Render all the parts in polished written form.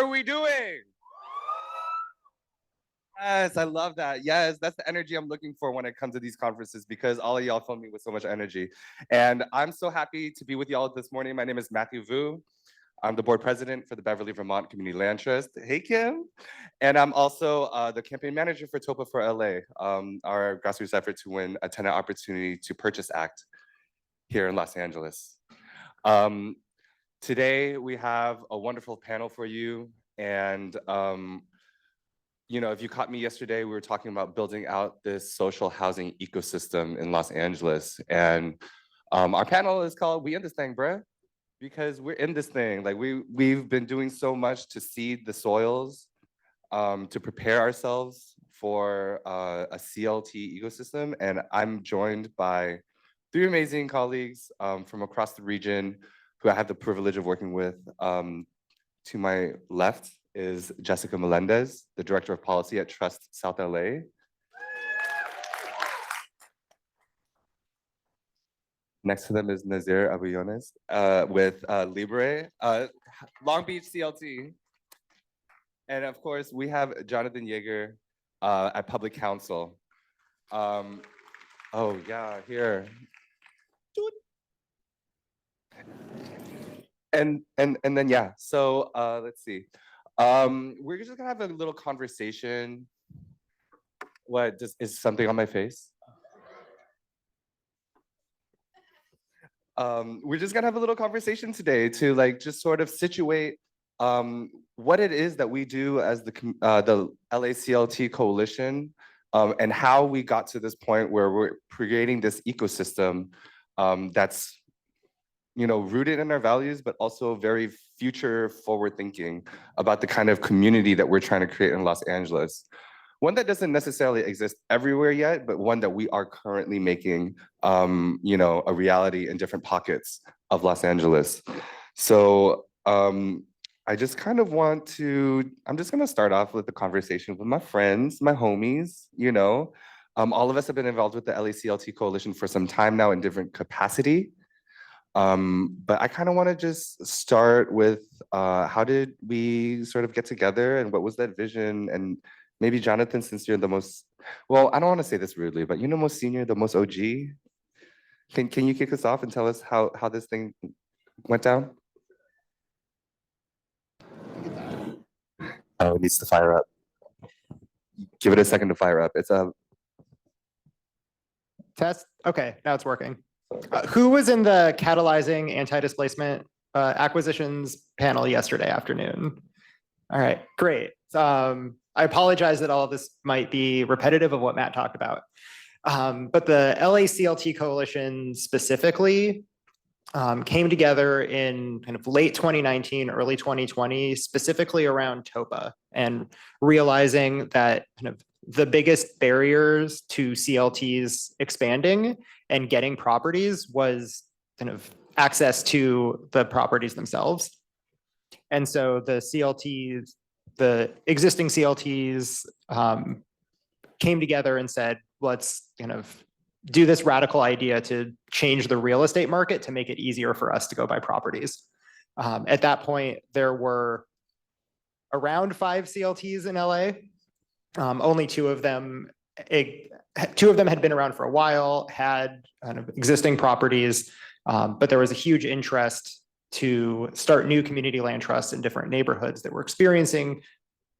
How are we doing? Yes, I love that. Yes, that's the energy I'm looking for when it comes to these conferences, because all of y'all fill me with so much energy. And I'm so happy to be with y'all this morning. My name is Matthew Vu. I'm the board president for the Beverly-Vermont Community Land Trust. Hey, Kim. And I'm also the campaign manager for TOPA for LA, our grassroots effort to win a tenant opportunity to purchase act here in Los Angeles. Today, we have a wonderful panel for you. And you know, if you caught me yesterday, we were talking about building out this social housing ecosystem in Los Angeles. And our panel is called We In This Thang Breh, because we're in this thing. Like we've been doing so much to seed the soils, to prepare ourselves for a CLT ecosystem. And I'm joined by three amazing colleagues from across the region who I have the privilege of working with. To my left is Jessica Melendez, the Director of Policy at T.R.U.S.T South LA. Next to them is Nazir Abuyounes with LIBRE, Long Beach CLT. And of course, we have Jonathan Jager at Public Counsel. Oh yeah, here. And then yeah, so let's see. We're just gonna have a little conversation. What, is something on my face? We're just gonna have a little conversation today to like just sort of situate what it is that we do as the LACLT Coalition, and how we got to this point where we're creating this ecosystem that's, you know, rooted in our values, but also very future forward thinking about the kind of community that we're trying to create in Los Angeles. One that doesn't necessarily exist everywhere yet, but one that we are currently making, you know, a reality in different pockets of Los Angeles. So I just kind of want to, I'm just gonna start off with the conversation with my friends, my homies, you know. All of us have been involved with the LACLT Coalition for some time now in different capacity. But I kind of want to just start with how did we sort of get together and what was that vision? And maybe Jonathan, since you're the most, well, I don't want to say this rudely, but you're the most senior, the most OG. Can you kick us off and tell us how this thing went down? Oh, it needs to fire up. Give it a second to fire up. It's a test. Okay, now it's working. Who was in the catalyzing anti-displacement acquisitions panel yesterday afternoon? All right, great. I apologize that all of this might be repetitive of what Matt talked about. But the LACLT Coalition specifically came together in kind of late 2019, early 2020, specifically around TOPA, and realizing that kind of the biggest barriers to CLTs expanding and getting properties was kind of access to the properties themselves. And so the CLTs, the existing CLTs came together and said, let's kind of do this radical idea to change the real estate market to make it easier for us to go buy properties. At that point, there were around 5 CLTs in LA. Only two of them had been around for a while, had kind of existing properties, but there was a huge interest to start new community land trusts in different neighborhoods that were experiencing,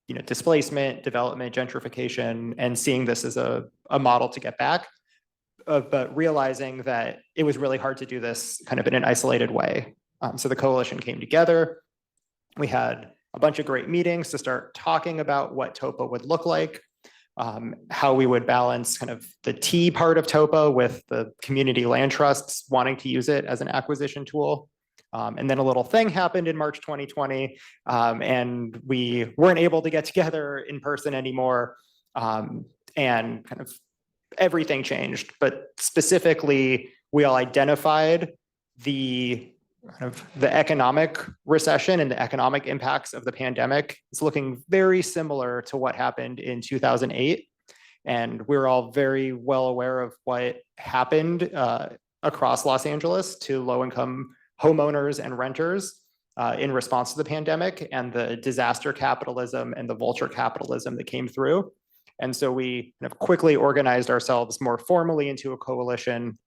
you know, displacement, development, gentrification, and seeing this as a model to get back, but realizing that it was really hard to do this kind of in an isolated way. So the coalition came together. We had a bunch of great meetings to start talking about what TOPA would look like, how we would balance kind of the T part of TOPA with the community land trusts wanting to use it as an acquisition tool. And then a little thing happened in March 2020, and we weren't able to get together in person anymore, and kind of everything changed. But specifically, we all identified the kind of the economic recession and the economic impacts of the pandemic is looking very similar to what happened in 2008. And we're all very well aware of what happened across Los Angeles to low-income homeowners and renters. in response to the pandemic and the disaster capitalism and the vulture capitalism that came through. And so we kind of quickly organized ourselves more formally into a coalition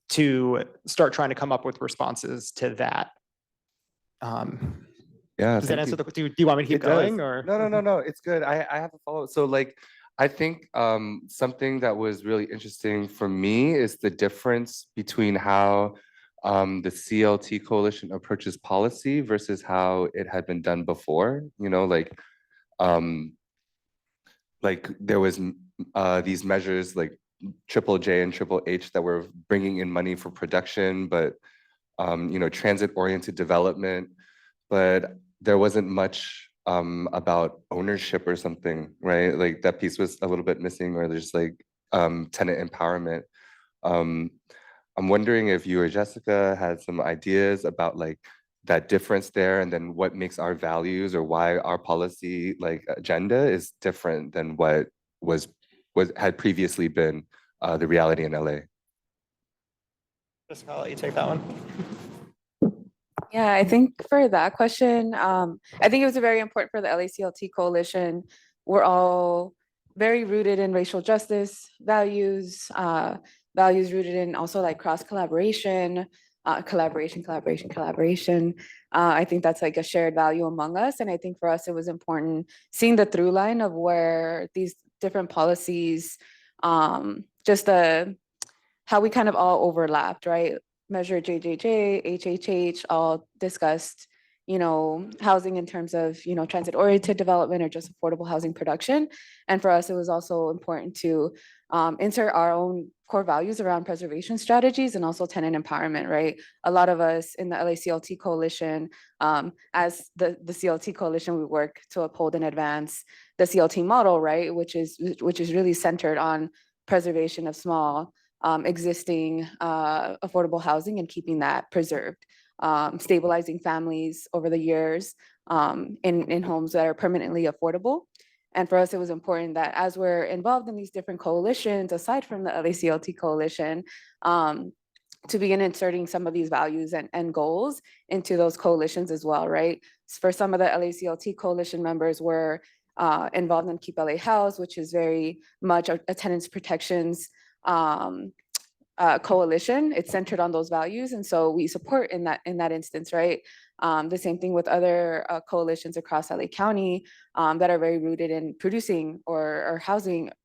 to start trying to come up with responses to that. Yeah. Does that answer the, do you want me to keep going or? No, it's good. I have a follow up. So like, I think something that was really interesting for me is the difference between how the CLT coalition approaches policy versus how it had been done before. You know, like there was these measures like Triple J and Triple H that were bringing in money for production, but you know, transit-oriented development, but there wasn't much about ownership or something, right? Like that piece was a little bit missing, or there's like tenant empowerment. I'm wondering if you or Jessica had some ideas about like that difference there, and then what makes our values or why our policy like agenda is different than what had previously been the reality in LA. Jessica, I'll let you take that one. Yeah, I think for that question, I think it was very important for the LACLT coalition. We're all very rooted in racial justice values, values rooted in also like cross collaboration, collaboration. I think that's like a shared value among us. And I think for us, it was important seeing the through line of where these different policies, just how we kind of all overlapped, right? Measure JJJ, HHH, all discussed, you know, housing in terms of, you know, transit-oriented development or just affordable housing production. And for us, it was also important to insert our own core values around preservation strategies and also tenant empowerment, right? A lot of us in the LACLT coalition, as the CLT coalition, we work to uphold and advance the CLT model, right? Which is really centered on preservation of small existing affordable housing and keeping that preserved, stabilizing families over the years in homes that are permanently affordable. And for us, it was important that as we're involved in these different coalitions, aside from the LACLT coalition, to begin inserting some of these values and goals into those coalitions as well, right? For some of the LACLT coalition members were involved in Keep LA House, which is very much a tenants protections coalition. It's centered on those values, and so we support in that instance, right? The same thing with other coalitions across LA County that are very rooted in producing or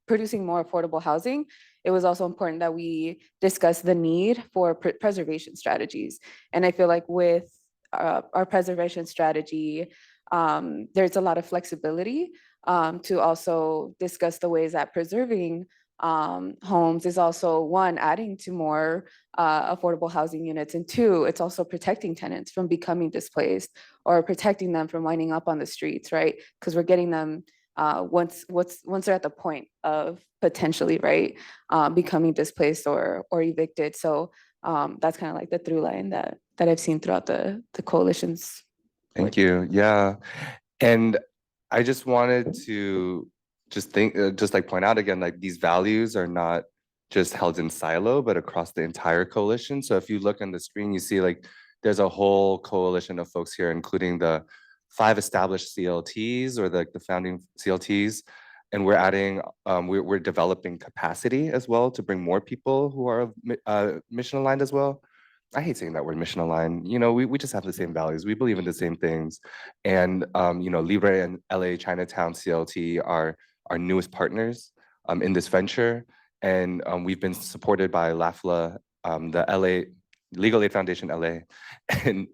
producing more affordable housing. It was also important that we discuss the need for preservation strategies, and I feel like with our preservation strategy, there's a lot of flexibility to also discuss the ways that preserving homes is also one, adding to more affordable housing units, and two, it's also protecting tenants from becoming displaced or protecting them from winding up on the streets, right? Because we're getting them once they're at the point of potentially, right, becoming displaced or evicted. So that's kind of like the through line that I've seen throughout the coalitions. Thank you. Yeah, and I just wanted to just like point out again, like these values are not just held in silo, but across the entire coalition. So if you look on the screen, you see like there's a whole coalition of folks here, including the 5 established CLTs or the founding CLTs. And we're adding, we're developing capacity as well to bring more people who are mission aligned as well. I hate saying that word, mission aligned. You know, we just have the same values. We believe in the same things. And, you know, LIBRE and LA Chinatown CLT are our newest partners in this venture. And we've been supported by LAFLA, the LA Legal Aid Foundation LA, and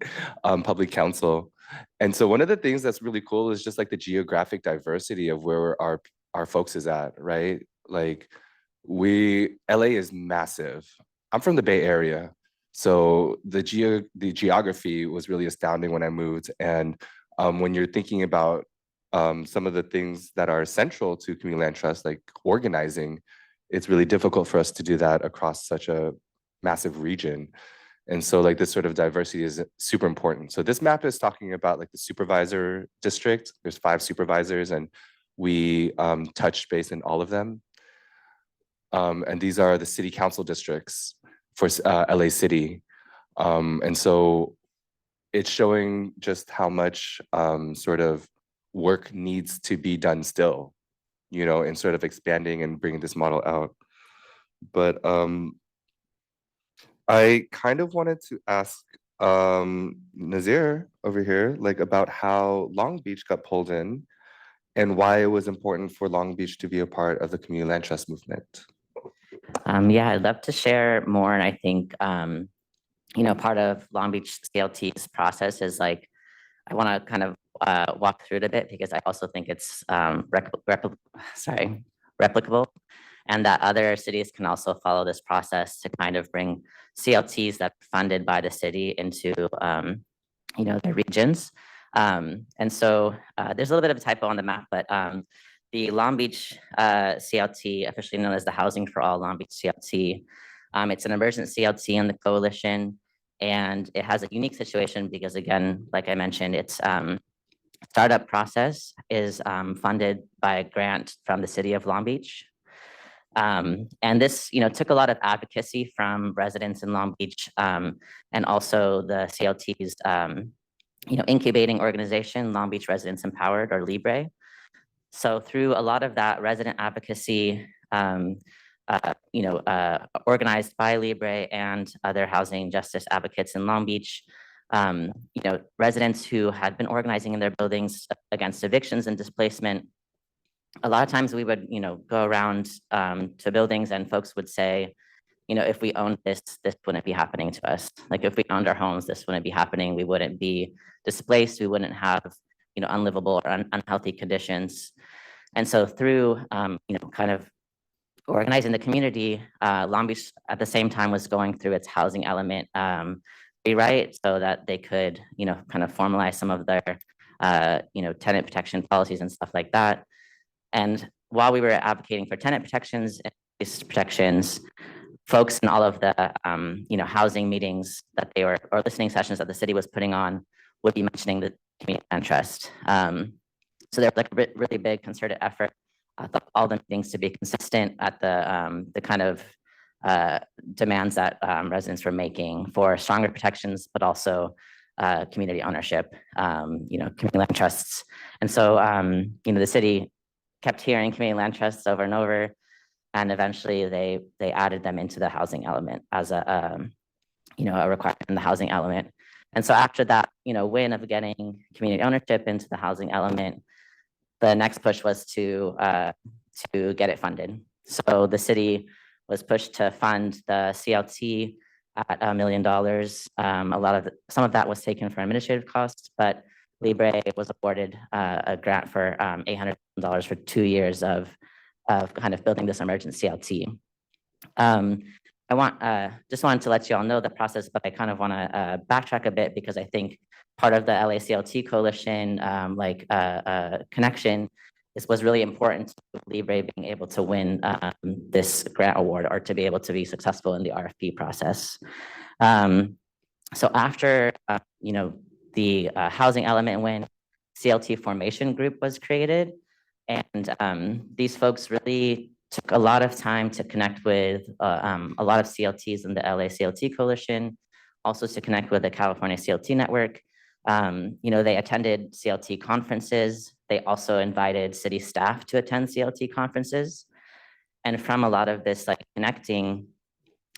Public Counsel. And so one of the things that's really cool is just like the geographic diversity of where our folks is at, right? Like LA is massive. I'm from the Bay Area. So the geography was really astounding when I moved. And when you're thinking about some of the things that are central to community land trust, like organizing, it's really difficult for us to do that across such a massive region. And so like this sort of diversity is super important. So this map is talking about like the supervisor district. There's 5 supervisors and we touch base in all of them. And these are the city council districts for LA City. And so it's showing just how much sort of work needs to be done still, you know, in sort of expanding and bringing this model out. But I kind of wanted to ask Nazir over here, like about how Long Beach got pulled in and why it was important for Long Beach to be a part of the community land trust movement. Yeah, I'd love to share more. And I think, you know, part of Long Beach CLT's process is like, I want to kind of walk through it a bit because I also think it's replicable, and that other cities can also follow this process to kind of bring CLTs that are funded by the city into, you know, their regions. And so there's a little bit of a typo on the map, but the Long Beach CLT, officially known as the Housing for All Long Beach CLT, it's an emergent CLT in the coalition, and it has a unique situation because, again, like I mentioned, its startup process is funded by a grant from the city of Long Beach. And this, you know, took a lot of advocacy from residents in Long Beach, and also the CLT's, you know, incubating organization, Long Beach Residents Empowered, or LIBRE. So through a lot of that resident advocacy, you know, organized by LIBRE and other housing justice advocates in Long Beach, you know, residents who had been organizing in their buildings against evictions and displacement. A lot of times we would, you know, go around to buildings and folks would say, you know, if we owned this, this wouldn't be happening to us. Like if we owned our homes, this wouldn't be happening. We wouldn't be displaced. We wouldn't have, you know, unlivable or unhealthy conditions. And so through, you know, kind of organizing the community, Long Beach at the same time was going through its housing element rewrite so that they could, you know, kind of formalize some of their, you know, tenant protection policies and stuff like that. And while we were advocating for tenant protections and lease protections, folks in all of the, you know, housing meetings that they were, or listening sessions that the city was putting on, would be mentioning the community land trust. So there was like a really big concerted effort, all the meetings to be consistent at the kind of demands that residents were making for stronger protections, but also community ownership, you know, community land trusts. And so, you know, the city kept hearing community land trusts over and over, and eventually they added them into the housing element as a, you know, a requirement in the housing element. And so after that, you know, win of getting community ownership into the housing element, the next push was to get it funded. So the city was pushed to fund the CLT at $1 million. Some of that was taken for administrative costs, but LIBRE was awarded a grant for $800,000 for 2 years of kind of building this emergent CLT. I just wanted to let you all know the process, but I kind of want to backtrack a bit because I think part of the LACLT Coalition connection was really important to LIBRE being able to win this grant award or to be able to be successful in the RFP process. So after you know, the housing element win, CLT formation group was created, and these folks really took a lot of time to connect with a lot of CLTs in the LACLT Coalition, also to connect with the California CLT network. You know, they attended CLT conferences. They also invited city staff to attend CLT conferences. And from a lot of this like connecting,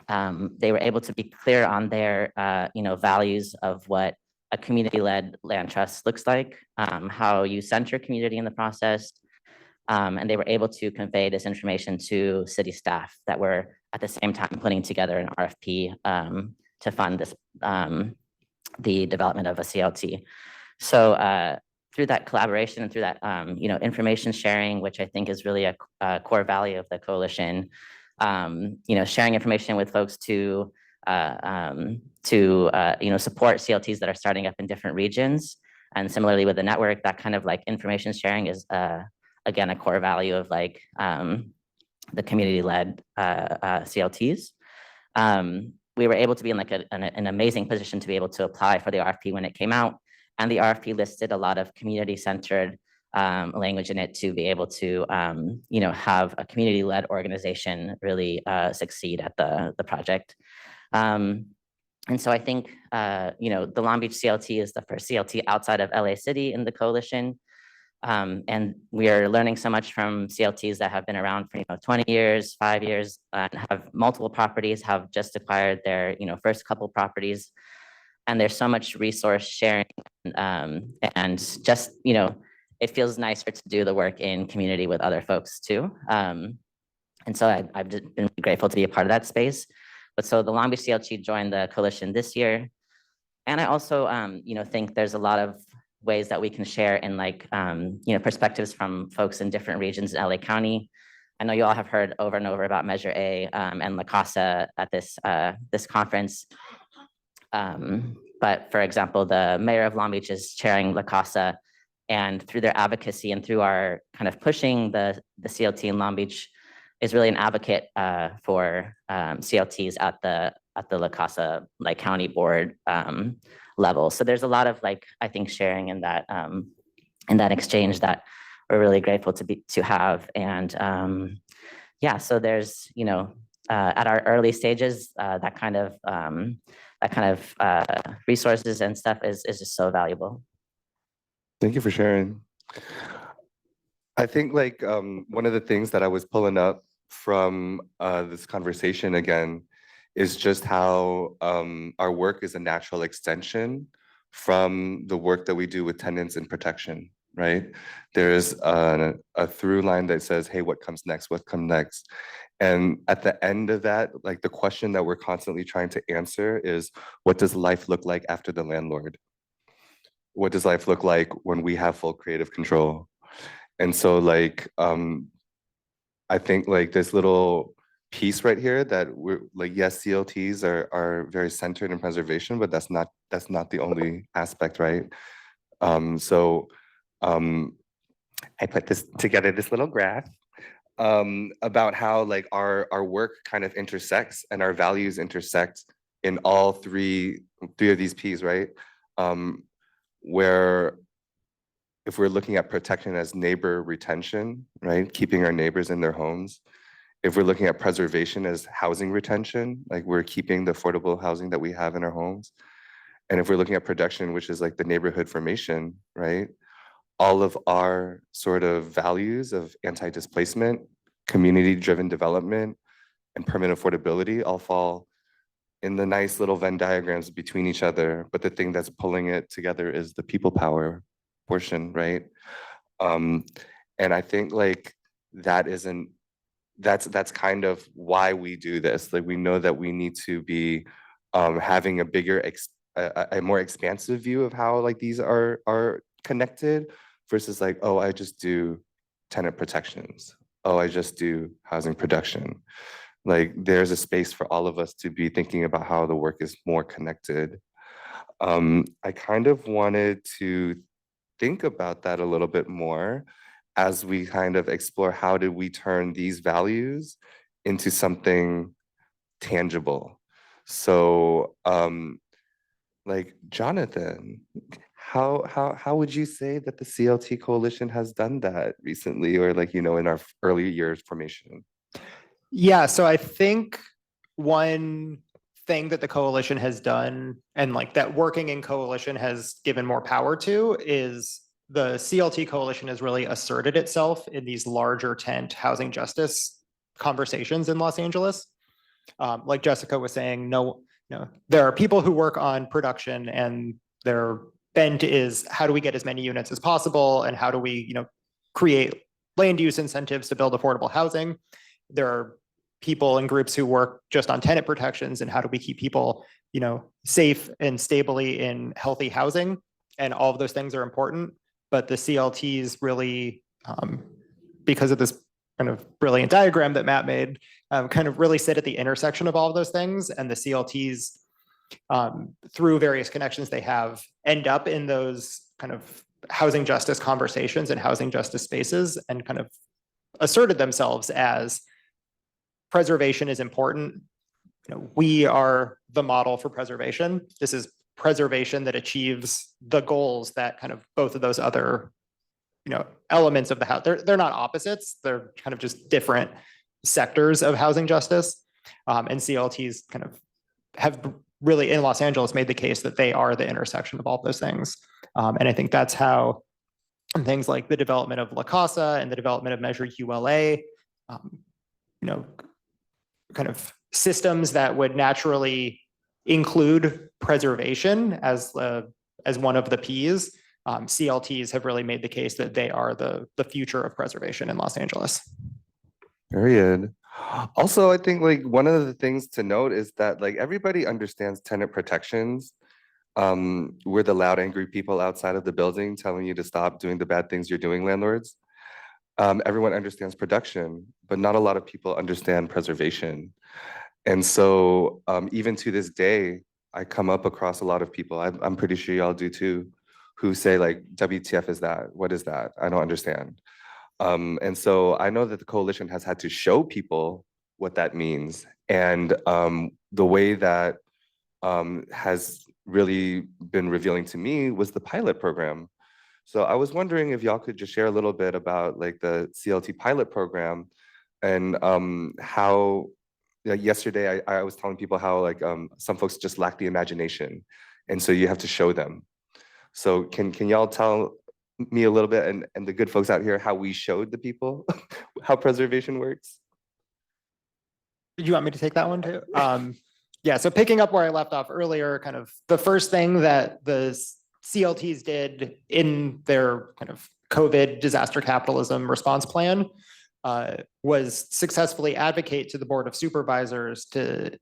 they were able to be clear on their, you know, values of what a community-led land trust looks like, how you center community in the process. And they were able to convey this information to city staff that were at the same time putting together an RFP to fund this, the development of a CLT. So through that collaboration and through that, you know, information sharing, which I think is really a core value of the coalition, you know, sharing information with folks to you know, support CLTs that are starting up in different regions. And similarly with the network, that kind of like information sharing is again a core value of like the community-led CLTs. We were able to be in like an amazing position to be able to apply for the RFP when it came out, and the RFP listed a lot of community-centered language in it to be able to you know, have a community-led organization really succeed at the project. And so I think, the Long Beach CLT is the first CLT outside of LA City in the coalition. And we are learning so much from CLTs that have been around for 20 years, 5 years, and have multiple properties, have just acquired their first couple properties. And there's so much resource sharing, and just it feels nicer to do the work in community with other folks too. And so I've just been grateful to be a part of that space. But so the Long Beach CLT joined the coalition this year. And I also, think there's a lot of ways that we can share in perspectives from folks in different regions in LA County. I know you all have heard over and over about Measure A and LACAHSA at this conference. But for example, the mayor of Long Beach is chairing LACAHSA, and through their advocacy and through our kind of pushing the CLT in Long Beach is really an advocate for CLTs at the LACAHSA county board level. So there's a lot of I think sharing in that exchange that we're really grateful to have. And yeah, so there's at our early stages that kind of resources and stuff is just so valuable. Thank you for sharing. I think one of the things that I was pulling up from this conversation again is just how our work is a natural extension from the work that we do with tenants and protection, right? There's a through line that says, hey, what comes next? What comes next? And at the end of that, the question that we're constantly trying to answer is, what does life look like after the landlord? What does life look like when we have full creative control? And so I think this little piece right here that we're yes, CLTs are very centered in preservation, but that's not the only aspect, right? So I put this together, this little graph about how our work kind of intersects and our values intersect in all three of these P's, right? Where if we're looking at protection as neighbor retention, right? Keeping our neighbors in their homes. If we're looking at preservation as housing retention, we're keeping the affordable housing that we have in our homes. And if we're looking at production, which is the neighborhood formation, right? All of our sort of values of anti-displacement, community-driven development, and permanent affordability all fall in the nice little Venn diagrams between each other. But the thing that's pulling it together is the people power portion, right? And I think that's kind of why we do this. We know that we need to be having a bigger, a more expansive view of how these are connected versus oh, I just do tenant protections. Oh, I just do housing production. There's a space for all of us to be thinking about how the work is more connected. I kind of wanted to think about that a little bit more as we kind of explore how did we turn these values into something tangible. So Jonathan, how would you say that the CLT Coalition has done that recently, or in our early years formation? Yeah, so I think one thing that the coalition has done, and that working in coalition has given more power to, is the CLT Coalition has really asserted itself in these larger tent housing justice conversations in Los Angeles. Like Jessica was saying, there are people who work on production, and their bent is how do we get as many units as possible, and how do we create land use incentives to build affordable housing. There are people and groups who work just on tenant protections, and how do we keep people safe and stably in healthy housing. And all of those things are important. But the CLTs really, because of this kind of brilliant diagram that Matt made, kind of really sit at the intersection of all of those things. And the CLTs, through various connections they have, end up in those kind of housing justice conversations and housing justice spaces, and kind of asserted themselves as preservation is important. We are the model for preservation. This is preservation that achieves the goals that kind of both of those other elements of the house, they're not opposites, they're kind of just different sectors of housing justice. And CLTs kind of have really in Los Angeles made the case that they are the intersection of all those things. And I think that's how things like the development of LACAHSA and the development of Measure ULA, kind of systems that would naturally include preservation as one of the P's. CLTs have really made the case that they are the future of preservation in Los Angeles. Period. Also, I think like one of the things to note is that like everybody understands tenant protections. We're the loud, angry people outside of the building telling you to stop doing the bad things you're doing, landlords. Everyone understands production, but not a lot of people understand preservation. And so even to this day, I come up across a lot of people, I'm pretty sure y'all do too, who say like, WTF is that? What is that? I don't understand. And so I know that the coalition has had to show people what that means. And the way that has really been revealing to me was the pilot program. So I was wondering if y'all could just share a little bit about like the CLT pilot program and how yesterday I was telling people how like some folks just lack the imagination. And so you have to show them. So can y'all tell me a little bit and the good folks out here how we showed the people how preservation works? Did you want me to take that one too? Yeah, so picking up where I left off earlier, kind of the first thing that the CLTs did in their kind of COVID disaster capitalism response plan was successfully advocate to the Board of Supervisors to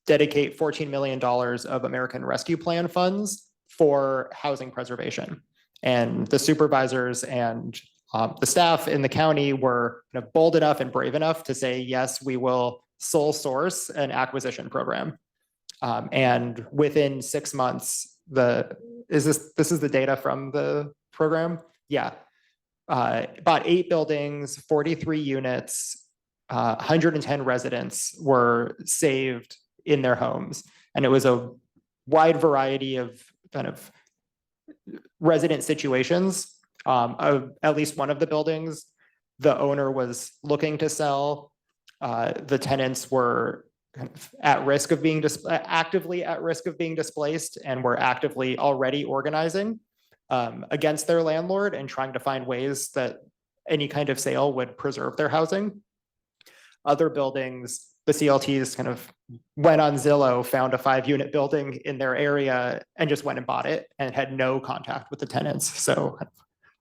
dedicate $14 million of American Rescue Plan funds for housing preservation. And the supervisors and the staff in the county were kind of bold enough and brave enough to say, yes, we will sole source an acquisition program. And within 6 months, this is the data from the program? Yeah. About 8 buildings, 43 units, 110 residents were saved in their homes. And it was a wide variety of kind of resident situations. At least one of the buildings, the owner was looking to sell. The tenants were kind of at risk of being actively at risk of being displaced and were actively already organizing against their landlord and trying to find ways that any kind of sale would preserve their housing. Other buildings, the CLTs kind of went on Zillow, found a 5-unit building in their area and just went and bought it and had no contact with the tenants. So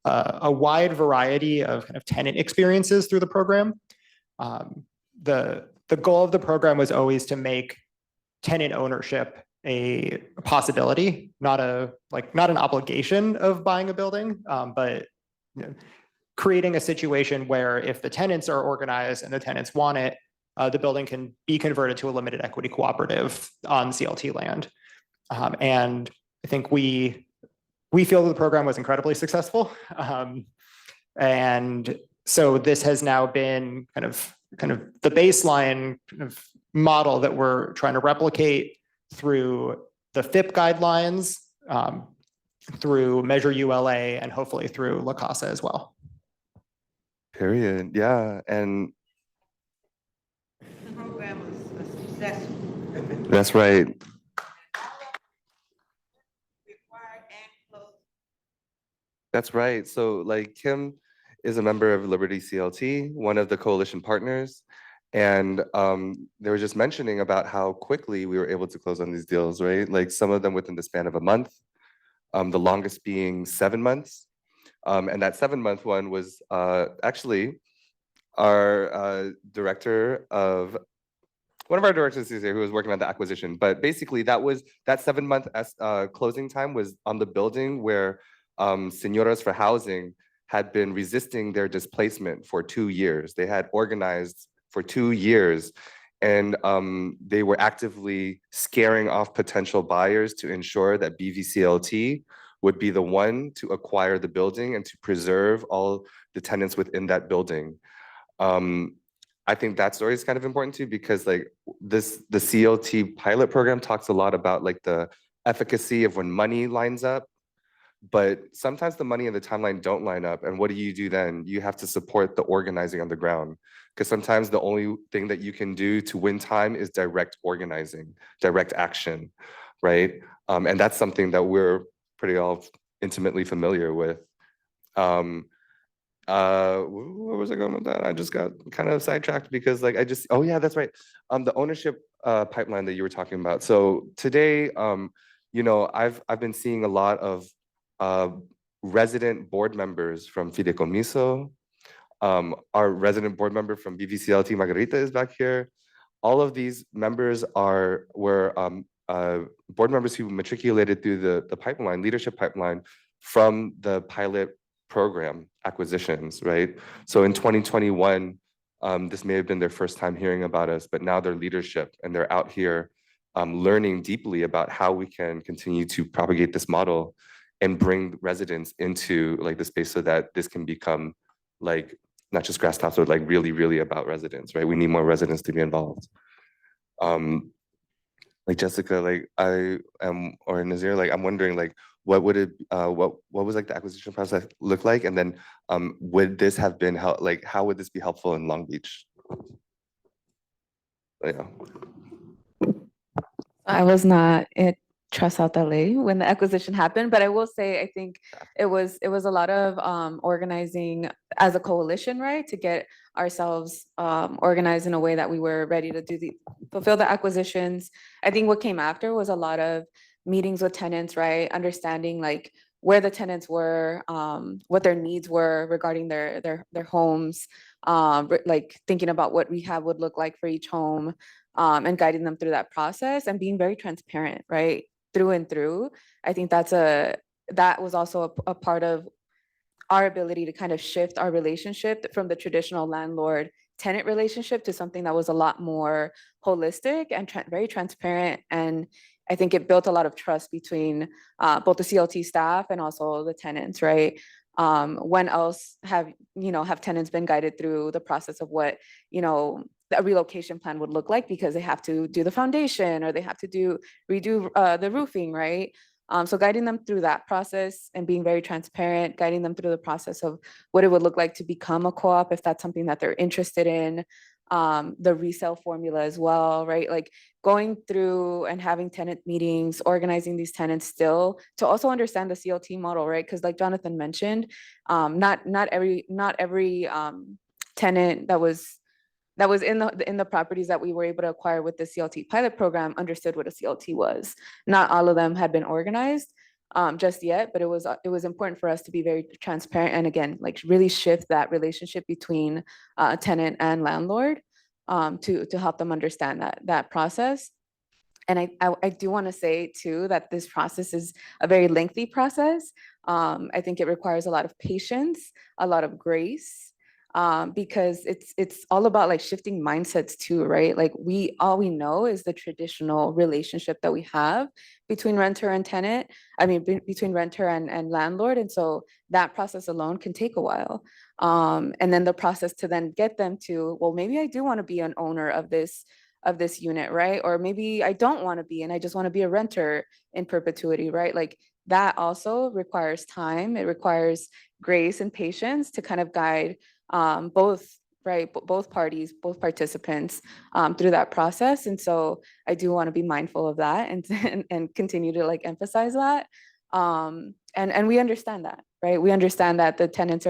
a wide variety of kind of tenant experiences through the program. The goal of the program was always to make tenant ownership a possibility, not an obligation of buying a building, but creating a situation where if the tenants are organized and the tenants want it, the building can be converted to a limited equity cooperative on CLT land. And I think we feel that the program was incredibly successful. And so this has now been kind of the baseline kind of model that we're trying to replicate through the FIP guidelines, through Measure ULA, and hopefully through LACAHSA as well. Period. Yeah. And the program was a success. that's right. Required and closed. That's right. So like Kim is a member of Liberty CLT, one of the coalition partners. And they were just mentioning about how quickly we were able to close on these deals, right? Like some of them within the span of a month, the longest being 7 months. And that 7-month one was actually our one of our directors is here who was working on the acquisition. But basically that 7-month closing time was on the building where Senoras for Housing had been resisting their displacement for 2 years. They had organized for 2 years and they were actively scaring off potential buyers to ensure that BVCLT would be the one to acquire the building and to preserve all the tenants within that building. I think that story is kind of important too, because like the CLT pilot program talks a lot about like the efficacy of when money lines up, but sometimes the money and the timeline don't line up. And what do you do then? You have to support the organizing on the ground, because sometimes the only thing that you can do to win time is direct organizing, direct action. right? And that's something that we're pretty all intimately familiar with. Where was I going with that? I just got kind of sidetracked because like oh yeah, that's right. The ownership pipeline that you were talking about. So today, you know, I've been seeing a lot of resident board members from Fideicomiso. Our resident board member from BVCLT, Margarita, is back here. All of these members were board members who matriculated through the pipeline, leadership pipeline, from the pilot program acquisitions, right? So in 2021, this may have been their first time hearing about us, but now they're leadership and they're out here learning deeply about how we can continue to propagate this model and bring residents into like the space so that this can become like not just grass tops, but like really, really about residents, right? We need more residents to be involved. Like Jessica, like I am, or Nazir, like I'm wondering, like what would it, what was like the acquisition process look like, and then would this have been like how would this be helpful in Long Beach? Yeah. I was not at T.R.U.S.T LA when the acquisition happened, but I will say I think it was a lot of organizing as a coalition, right, to get ourselves organized in a way that we were ready to fulfill the acquisitions. I think what came after was a lot of meetings with tenants, right, understanding like where the tenants were, what their needs were regarding their homes, like thinking about what rehab would look like for each home. And guiding them through that process and being very transparent, right, through and through. I think that was also a part of our ability to kind of shift our relationship from the traditional landlord-tenant relationship to something that was a lot more holistic and very transparent. And I think it built a lot of trust between both the CLT staff and also the tenants, right? When else have tenants been guided through the process of what, a relocation plan would look like, because they have to do the foundation or they have to redo the roofing, right? So guiding them through that process and being very transparent, guiding them through the process of what it would look like to become a co-op if that's something that they're interested in, the resale formula as well, right? Like going through and having tenant meetings, organizing these tenants still to also understand the CLT model, right? Because like Jonathan mentioned, not every tenant that was in the properties that we were able to acquire with the CLT pilot program understood what a CLT was. Not all of them had been organized just yet, but it was important for us to be very transparent and again, like really shift that relationship between tenant and landlord to help them understand that process. And I do want to say too that this process is a very lengthy process. I think it requires a lot of patience, a lot of grace, because it's all about like shifting mindsets too, right? Like all we know is the traditional relationship that we have between renter and tenant. I mean, between renter and landlord. And so that process alone can take a while. And then the process to then get them to, well, maybe I do want to be an owner of this unit, right? Or maybe I don't want to be, and I just want to be a renter in perpetuity, right? Like that also requires time. It requires grace and patience to kind of guide both parties, both participants through that process. And so I do want to be mindful of that and continue to like emphasize that. And we understand that, right? We understand that the tenants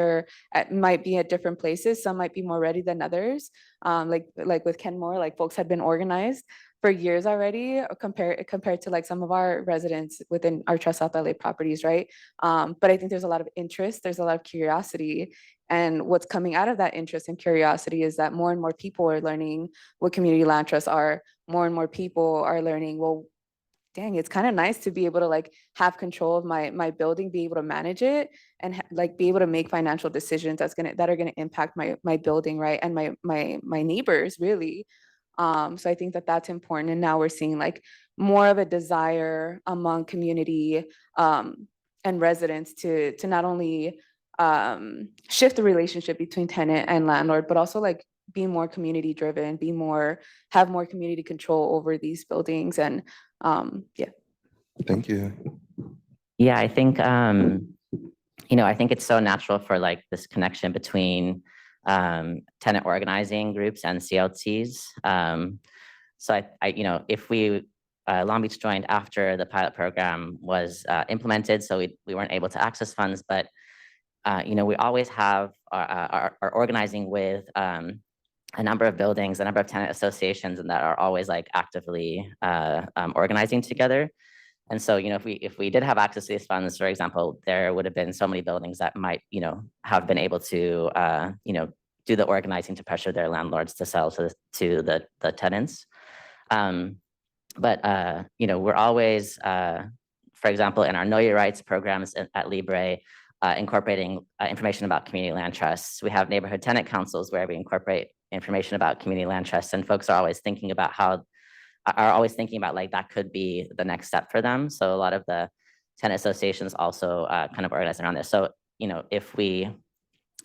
might be at different places. Some might be more ready than others. Like with Kenmore, like folks had been organized for years already compared to like some of our residents within our T.R.U.S.T LA properties, right? But I think there's a lot of interest, there's a lot of curiosity. And what's coming out of that interest and curiosity is that more and more people are learning what community land trusts are. More and more people are learning, well, dang, it's kind of nice to be able to like have control of my building, be able to manage it, and like be able to make financial decisions that are gonna impact my building, right, and my neighbors really. So I think that that's important, and now we're seeing like more of a desire among community and residents to not only shift the relationship between tenant and landlord, but also like be more community driven, have more community control over these buildings. And yeah. Thank you. Yeah, I think, I think it's so natural for like this connection between tenant organizing groups and CLTs. So I if we Long Beach joined after the pilot program was implemented, so we weren't able to access funds, but we always have are organizing with a number of buildings, a number of tenant associations, and that are always like actively organizing together. And so, if we did have access to these funds, for example, there would have been so many buildings that might, have been able to, do the organizing to pressure their landlords to sell to the tenants. But we're always, for example, in our Know Your Rights programs at LIBRE, incorporating information about community land trusts. We have neighborhood tenant councils where we incorporate information about community land trusts, and folks are always thinking about like that could be the next step for them. So a lot of the tenant associations also kind of organize around this. So if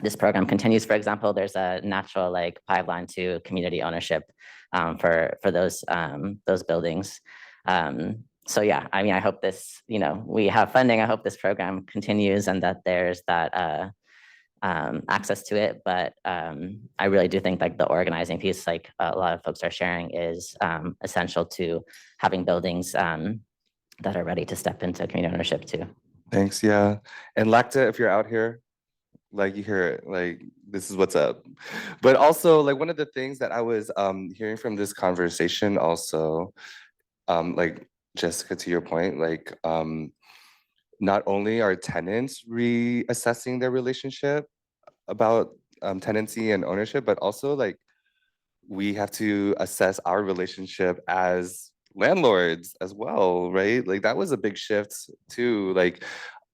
this program continues, for example, there's a natural like pipeline to community ownership for those buildings. So yeah, I mean, I hope this, we have funding. I hope this program continues and that there's that access to it. But I really do think like the organizing piece, like a lot of folks are sharing, is essential to having buildings that are ready to step into community ownership too. Thanks, yeah. And LACTA, if you're out here, like you hear it, like this is what's up. But also like one of the things that I was hearing from this conversation also, like Jessica, to your point, like not only are tenants reassessing their relationship about tenancy and ownership, but also like we have to assess our relationship as landlords as well, right? Like that was a big shift too. Like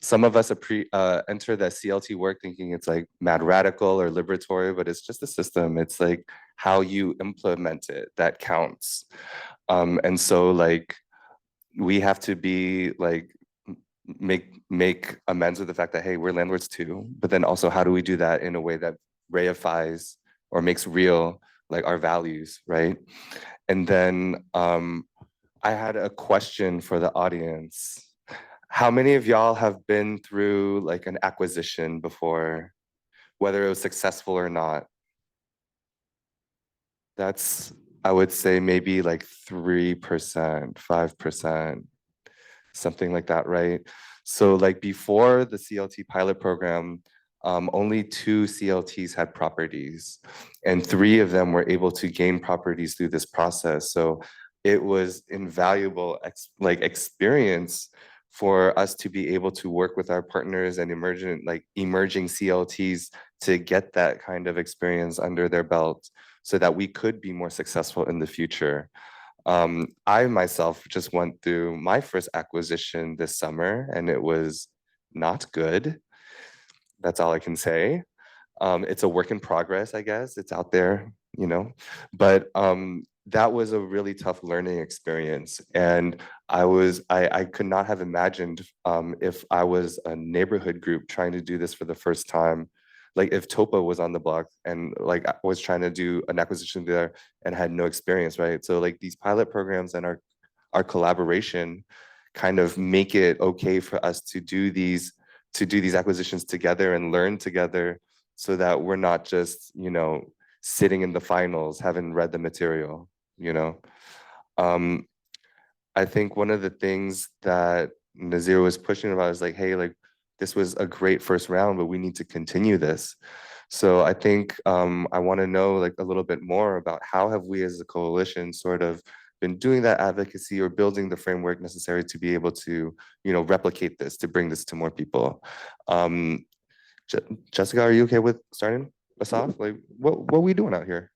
some of us enter the CLT work thinking it's like mad radical or liberatory, but it's just a system. It's like how you implement it that counts. And so like we have to be like make amends with the fact that, hey, we're landlords too, but then also how do we do that in a way that reifies or makes real like our values, right? And then I had a question for the audience. How many of y'all have been through like an acquisition before, whether it was successful or not? That's, I would say maybe like 3%, 5%, something like that, right? So like before the CLT pilot program, only 2 CLTs had properties and 3 of them were able to gain properties through this process. So it was invaluable experience for us to be able to work with our partners and emerging CLTs to get that kind of experience under their belt so that we could be more successful in the future. I myself just went through my first acquisition this summer and it was not good. That's all I can say. It's a work in progress, I guess. It's out there, but that was a really tough learning experience. And I could not have imagined if I was a neighborhood group trying to do this for the first time, like if Topa was on the block and like I was trying to do an acquisition there and had no experience, right? So like these pilot programs and our collaboration kind of make it okay for us to do these acquisitions together and learn together so that we're not just, sitting in the finals, having read the material, I think one of the things that Nazir was pushing about is like, hey, like this was a great first round, but we need to continue this. So I think I want to know like a little bit more about how have we as a coalition sort of been doing that advocacy or building the framework necessary to be able to, replicate this, to bring this to more people. Jessica, are you okay with starting us off? Like, what are we doing out here?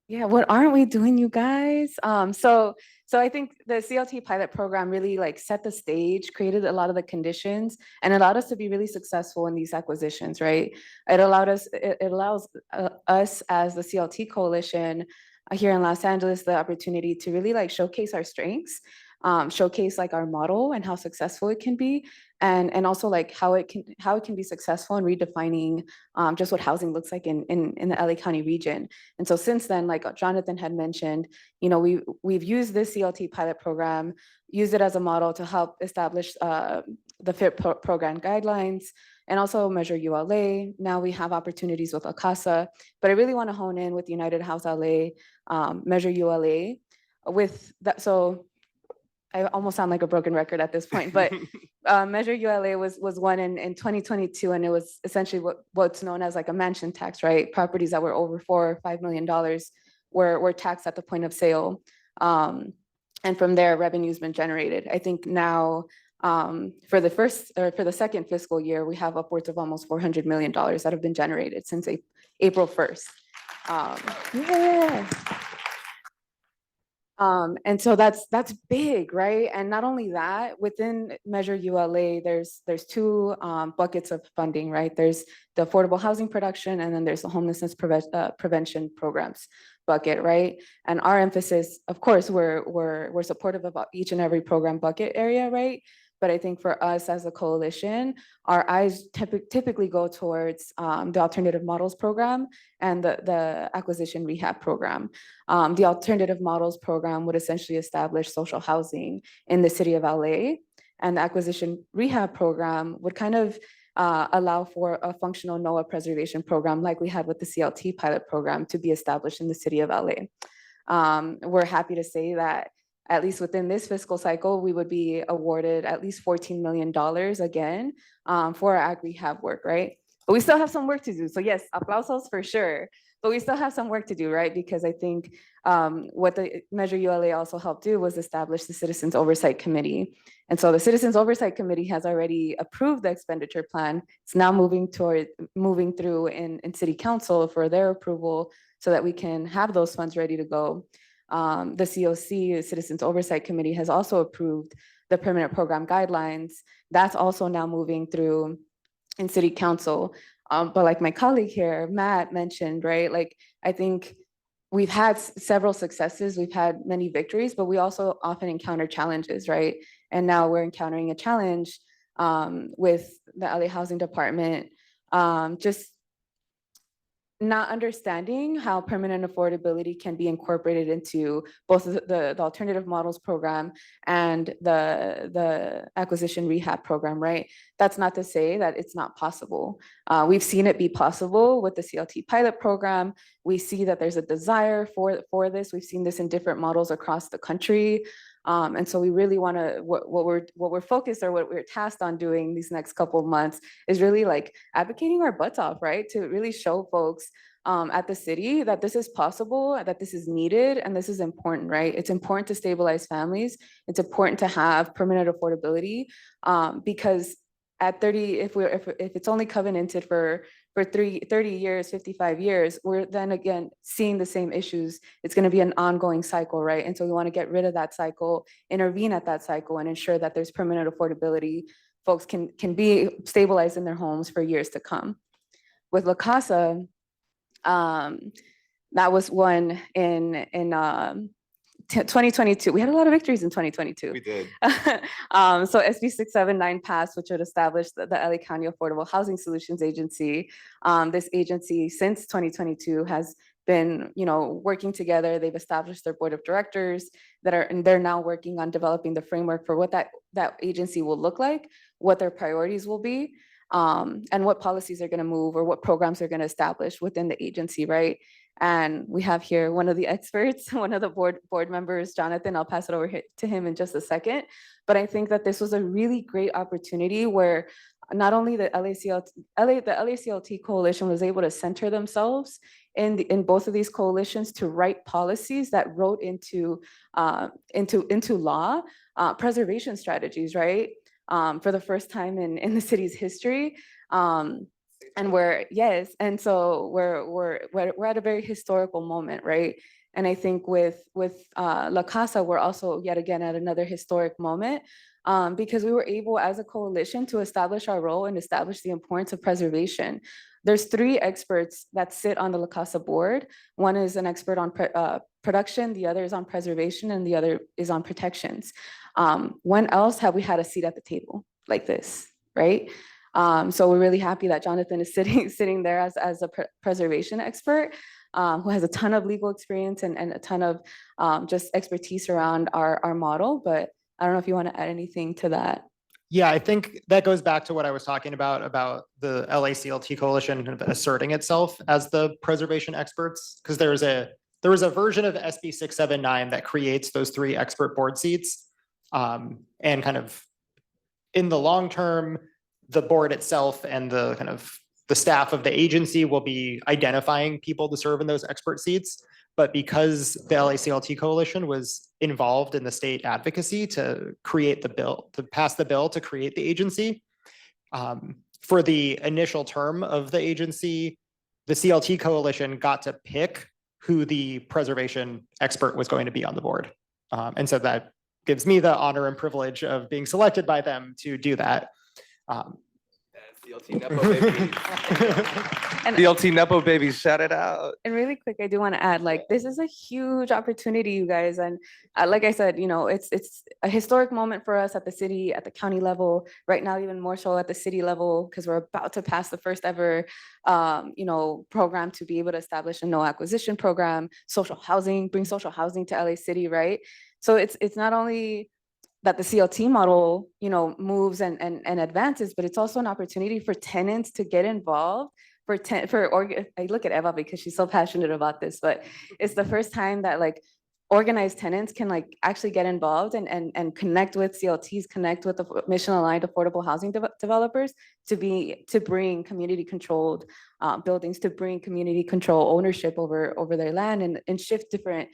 Yeah, what aren't we doing, you guys? So I think the CLT pilot program really like set the stage, created a lot of the conditions, and allowed us to be really successful in these acquisitions, right? It allows us as the CLT coalition here in Los Angeles the opportunity to really like showcase our strengths, showcase like our model and how successful it can be, and also like how it can be successful in redefining just what housing looks like in the LA County region. And so since then, like Jonathan had mentioned, we've used this CLT pilot program, used it as a model to help establish the FIT program guidelines and also Measure ULA. Now we have opportunities with LACAHSA, but I really want to hone in with United House LA, Measure ULA with that. So I almost sound like a broken record at this point, but Measure ULA was one in 2022, and it was essentially what's known as like a mansion tax, right? Properties that were over $4 or $5 million were taxed at the point of sale. And from there, revenue's been generated. I think now for the second fiscal year, we have upwards of almost $400 million that have been generated since April 1st. Yeah. And so that's big, right? And not only that, within Measure ULA, there's two buckets of funding, right? There's the affordable housing production, and then there's the homelessness prevention programs bucket, right? And our emphasis, of course, we're supportive about each and every program bucket area, right? But I think for us as a coalition, our eyes typically go towards the alternative models program and the acquisition rehab program. The alternative models program would essentially establish social housing in the city of LA, and the acquisition rehab program would kind of allow for a functional NOAA preservation program like we had with the CLT pilot program to be established in the city of LA. We're happy to say that at least within this fiscal cycle, we would be awarded at least $14 million again for our ag rehab work, right? But we still have some work to do. So yes, aplausos for sure, but we still have some work to do, right? Because I think what the Measure ULA also helped do was establish the Citizens Oversight Committee. And so the Citizens Oversight Committee has already approved the expenditure plan. It's now moving through in City Council for their approval so that we can have those funds ready to go. The COC, the Citizens Oversight Committee, has also approved the permanent program guidelines. That's also now moving through in City Council. But like my colleague here, Matt mentioned, right? Like, I think we've had several successes, we've had many victories, but we also often encounter challenges, right? And now we're encountering a challenge with the LA Housing Department, just not understanding how permanent affordability can be incorporated into both the alternative models program and the acquisition rehab program, right? That's not to say that it's not possible. We've seen it be possible with the CLT pilot program. We see that there's a desire for this. We've seen this in different models across the country. And so we really want to, what we're focused or what we're tasked on doing these next couple of months is really like advocating our butts off, right? To really show folks at the city that this is possible, that this is needed, and this is important, right? It's important to stabilize families. It's important to have permanent affordability because at 30, if it's only covenanted for 30 years, 55 years, we're then again seeing the same issues. It's going to be an ongoing cycle, right? And so we want to get rid of that cycle, intervene at that cycle, and ensure that there's permanent affordability. Folks can be stabilized in their homes for years to come. With LACAHSA, that was one in 2022. We had a lot of victories in 2022. We did. So SB 679 passed, which would establish the LA County Affordable Housing Solutions Agency. This agency since 2022 has been, working together. They've established their board of directors and they're now working on developing the framework for what that agency will look like, what their priorities will be, and what policies are going to move or what programs are going to establish within the agency, right? And we have here one of the experts, one of the board members, Jonathan. I'll pass it over to him in just a second. But I think that this was a really great opportunity where not only the LACLT Coalition was able to center themselves in both of these coalitions to write policies that wrote into law preservation strategies, right? For the first time in the city's history. And and so we're at a very historical moment, right? And I think with LACAHSA, we're also yet again at another historic moment because we were able as a coalition to establish our role and establish the importance of preservation. There's 3 experts that sit on the LACAHSA board. One is an expert on production, the other is on preservation, and the other is on protections. When else have we had a seat at the table like this, right? So we're really happy that Jonathan is sitting there as a preservation expert who has a ton of legal experience and a ton of just expertise around our model. But I don't know if you want to add anything to that. Yeah, I think that goes back to what I was talking about the LACLT Coalition kind of asserting itself as the preservation experts, because there was a version of SB 679 that creates those 3 expert board seats And kind of in the long term, the board itself and the kind of the staff of the agency will be identifying people to serve in those expert seats. But because the LACLT Coalition was involved in the state advocacy to create the bill, to pass the bill to create the agency, for the initial term of the agency, the CLT Coalition got to pick who the preservation expert was going to be on the board. And so that gives me the honor and privilege of being selected by them to do that. CLT Nepo baby. CLT Nepo baby, shout it out. And really quick, I do want to add, like, this is a huge opportunity, you guys. And like I said, you know, it's a historic moment for us at the city, at the county level, right now, even more so at the city level, because we're about to pass the first ever, you know, program to be able to establish a no acquisition program, social housing, bring social housing to LA City, right? So it's not only that the CLT model, you know, moves and advances, but it's also an opportunity for tenants to get involved. I look at Eva because she's so passionate about this, but it's the first time that like organized tenants can like actually get involved and connect with CLTs, connect with the mission aligned affordable housing developers to bring community controlled buildings, to bring community control ownership over their land and shift different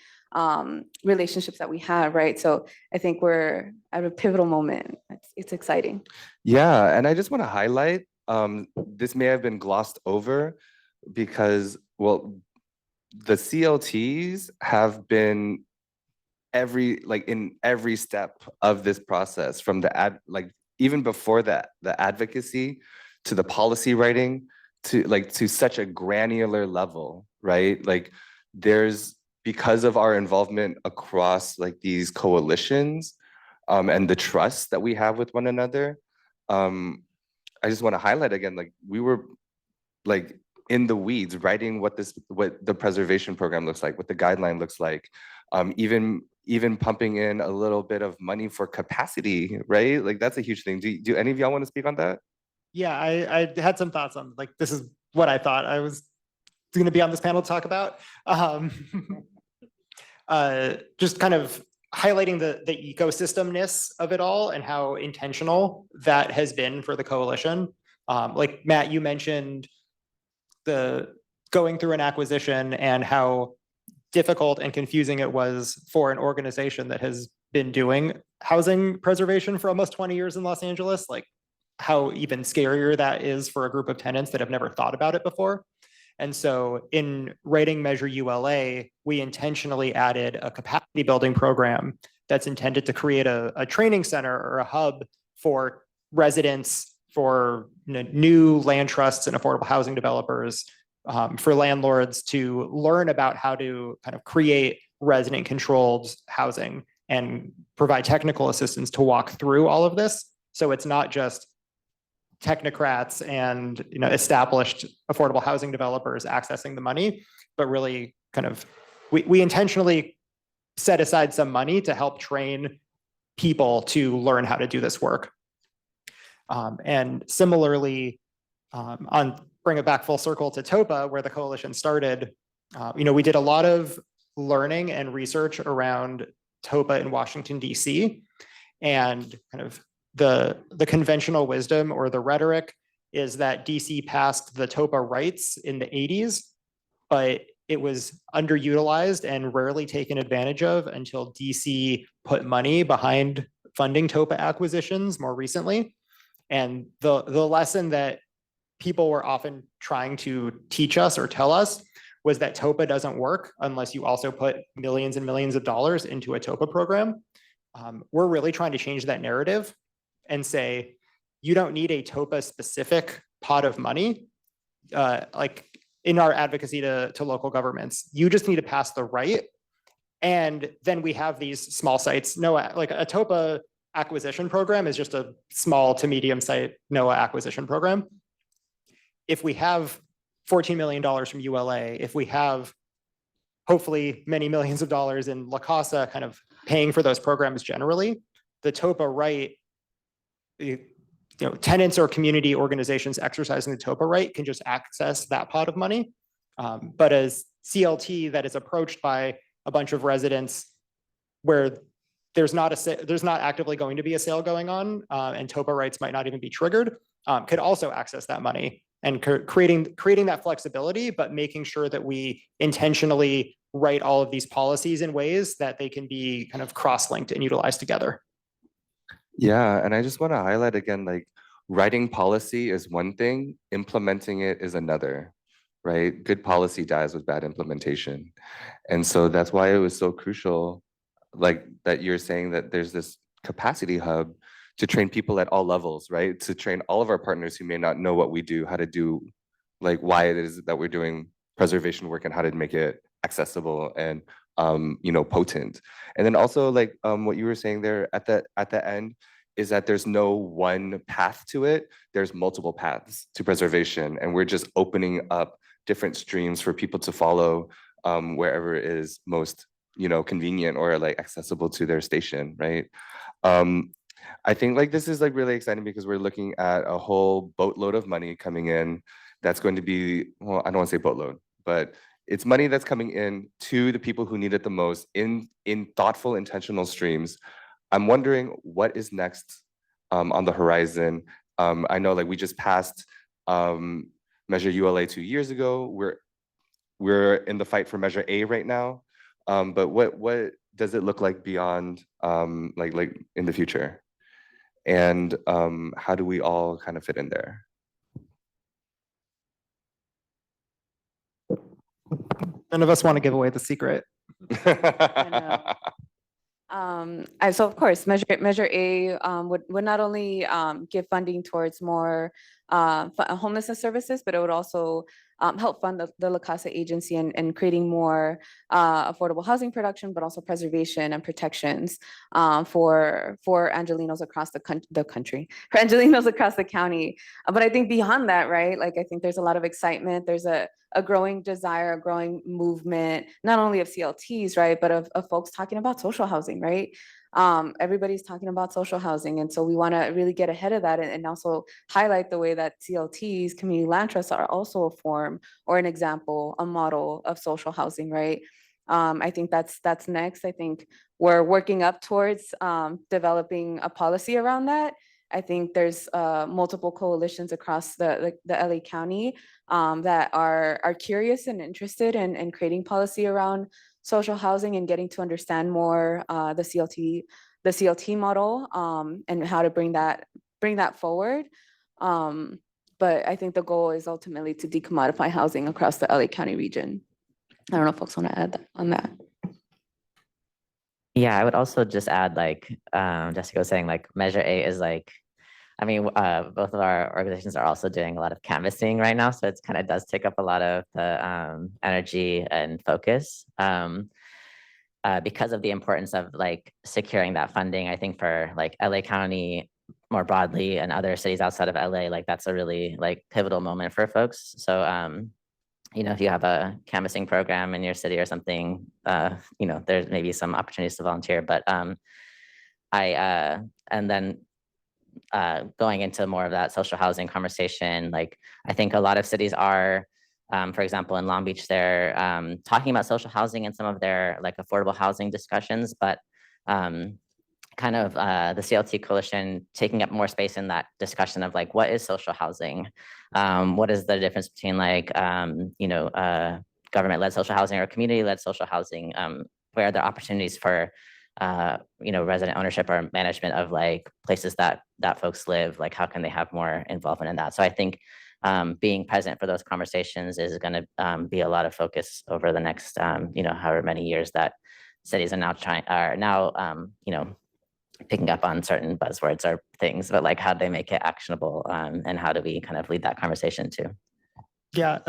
relationships that we have, right? So I think we're at a pivotal moment. It's exciting. Yeah, and I just want to highlight, this may have been glossed over because, well, the CLTs have been in every step of this process, from the even before that, the advocacy to the policy writing to such a granular level, right? Like because of our involvement across like these coalitions and the trust that we have with one another, I just want to highlight again, like we were like in the weeds writing what the preservation program looks like, what the guideline looks like, even pumping in a little bit of money for capacity, right? Like that's a huge thing. Do any of y'all want to speak on that? Yeah, I had some thoughts on, like, this is what I thought I was going to be on this panel to talk about. Just kind of highlighting the ecosystemness of it all and how intentional that has been for the coalition. Like Matt, you mentioned the going through an acquisition and how difficult and confusing it was for an organization that has been doing housing preservation for almost 20 years in Los Angeles, like how even scarier that is for a group of tenants that have never thought about it before. And so in writing Measure ULA, we intentionally added a capacity building program that's intended to create a training center or a hub for residents, for new land trusts and affordable housing developers, for landlords to learn about how to kind of create resident controlled housing and provide technical assistance to walk through all of this. So it's not just technocrats and established affordable housing developers accessing the money, but really kind of we intentionally set aside some money to help train people to learn how to do this work. And similarly, bring it back full circle to TOPA, where the coalition started, we did a lot of learning and research around TOPA in Washington, DC, and kind of the conventional wisdom or the rhetoric is that DC passed the TOPA rights in the 80s, but it was underutilized and rarely taken advantage of until DC put money behind funding TOPA acquisitions more recently. And the lesson that people were often trying to teach us or tell us was that TOPA doesn't work unless you also put millions and millions of dollars into a TOPA program. We're really trying to change that narrative and say, you don't need a TOPA specific pot of money, like in our advocacy to local governments. You just need to pass the right. And then we have these small sites. NOAA, like a TOPA acquisition program is just a small to medium site NOAA acquisition program. If we have $14 million from ULA, if we have hopefully many millions of dollars in LACAHSA kind of paying for those programs generally, the TOPA right, tenants or community organizations exercising the TOPA right can just access that pot of money. But as CLT that is approached by a bunch of residents where there's not actively going to be a sale going on, and TOPA rights might not even be triggered, could also access that money, and creating that flexibility, but making sure that we intentionally write all of these policies in ways that they can be kind of cross-linked and utilized together. Yeah, and I just want to highlight again, like writing policy is one thing, implementing it is another, right? Good policy dies with bad implementation. And so that's why it was so crucial, like that you're saying that there's this capacity hub to train people at all levels, right? To train all of our partners who may not know what we do, how to do, like why it is that we're doing preservation work and how to make it accessible and potent. And then also like what you were saying there at the end is that there's no one path to it. There's multiple paths to preservation, and we're just opening up different streams for people to follow wherever it is most convenient or like accessible to their station, right? I think like this is like really exciting because we're looking at a whole boatload of money coming in that's going to be, well, I don't want to say boatload, but it's money that's coming in to the people who need it the most in thoughtful, intentional streams. I'm wondering what is next on the horizon. I know like we just passed Measure ULA 2 years ago. We're in the fight for Measure A right now. But what does it look like beyond like in the future? And how do we all kind of fit in there? None of us want to give away the secret. So of course, Measure A would not only give funding towards more homelessness services, but it would also help fund the LACAHSA agency and creating more affordable housing production, but also preservation and protections for Angelenos across the country, for Angelenos across the county. But I think beyond that, right, like I think there's a lot of excitement. There's a growing desire, a growing movement, not only of CLTs, right, but of folks talking about social housing, right? Everybody's talking about social housing. And so we want to really get ahead of that and also highlight the way that CLTs, community land trusts, are also a form or an example, a model of social housing, right? I think that's next. I think we're working up towards developing a policy around that. I think there's multiple coalitions across the LA County that are curious and interested in creating policy around social housing and getting to understand more the CLT model and how to bring that forward. But I think the goal is ultimately to decommodify housing across the LA County region. I don't know if folks want to add on that. Yeah, I would also just add, like Jessica was saying, like Measure A is like, I mean, both of our organizations are also doing a lot of canvassing right now, so it's kind of does take up a lot of the energy and focus because of the importance of like securing that funding. I think for like LA County more broadly and other cities outside of LA, like that's a really like pivotal moment for folks. So if you have a canvassing program in your city or something, there's maybe some opportunities to volunteer. But and then going into more of that social housing conversation, like I think a lot of cities are, for example, in Long Beach, they're talking about social housing in some of their like affordable housing discussions, but kind of the CLT Coalition taking up more space in that discussion of like, what is social housing? What is the difference between like, government-led social housing or community-led social housing? Where are there opportunities for resident ownership or management of like places that folks live? Like, how can they have more involvement in that? So I think being present for those conversations is going to be a lot of focus over the next, however many years that cities are now picking up on certain buzzwords or things, but like how do they make it actionable, and how do we kind of lead that conversation too? Yeah.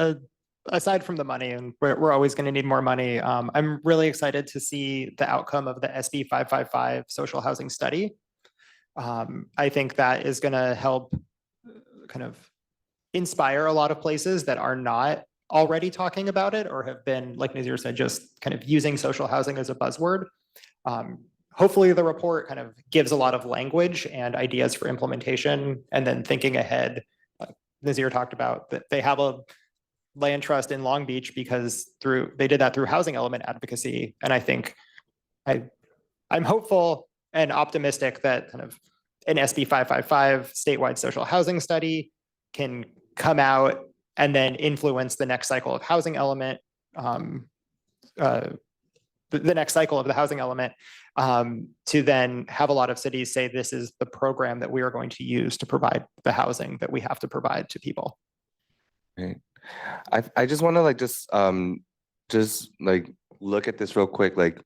Aside from the money, and we're always going to need more money, I'm really excited to see the outcome of the SB 555 social housing study. I think that is going to help kind of inspire a lot of places that are not already talking about it or have been, like Nazir said, just kind of using social housing as a buzzword. Hopefully the report kind of gives a lot of language and ideas for implementation, and then thinking ahead, like Nazir talked about, that they have a land trust in Long Beach because they did that through housing element advocacy. And I think I'm hopeful and optimistic that kind of an SB 555 statewide social housing study can come out and then influence the next cycle of housing element, the next cycle of the housing element, to then have a lot of cities say, this is the program that we are going to use to provide the housing that we have to provide to people. Right. I just want to like just like look at this real quick, like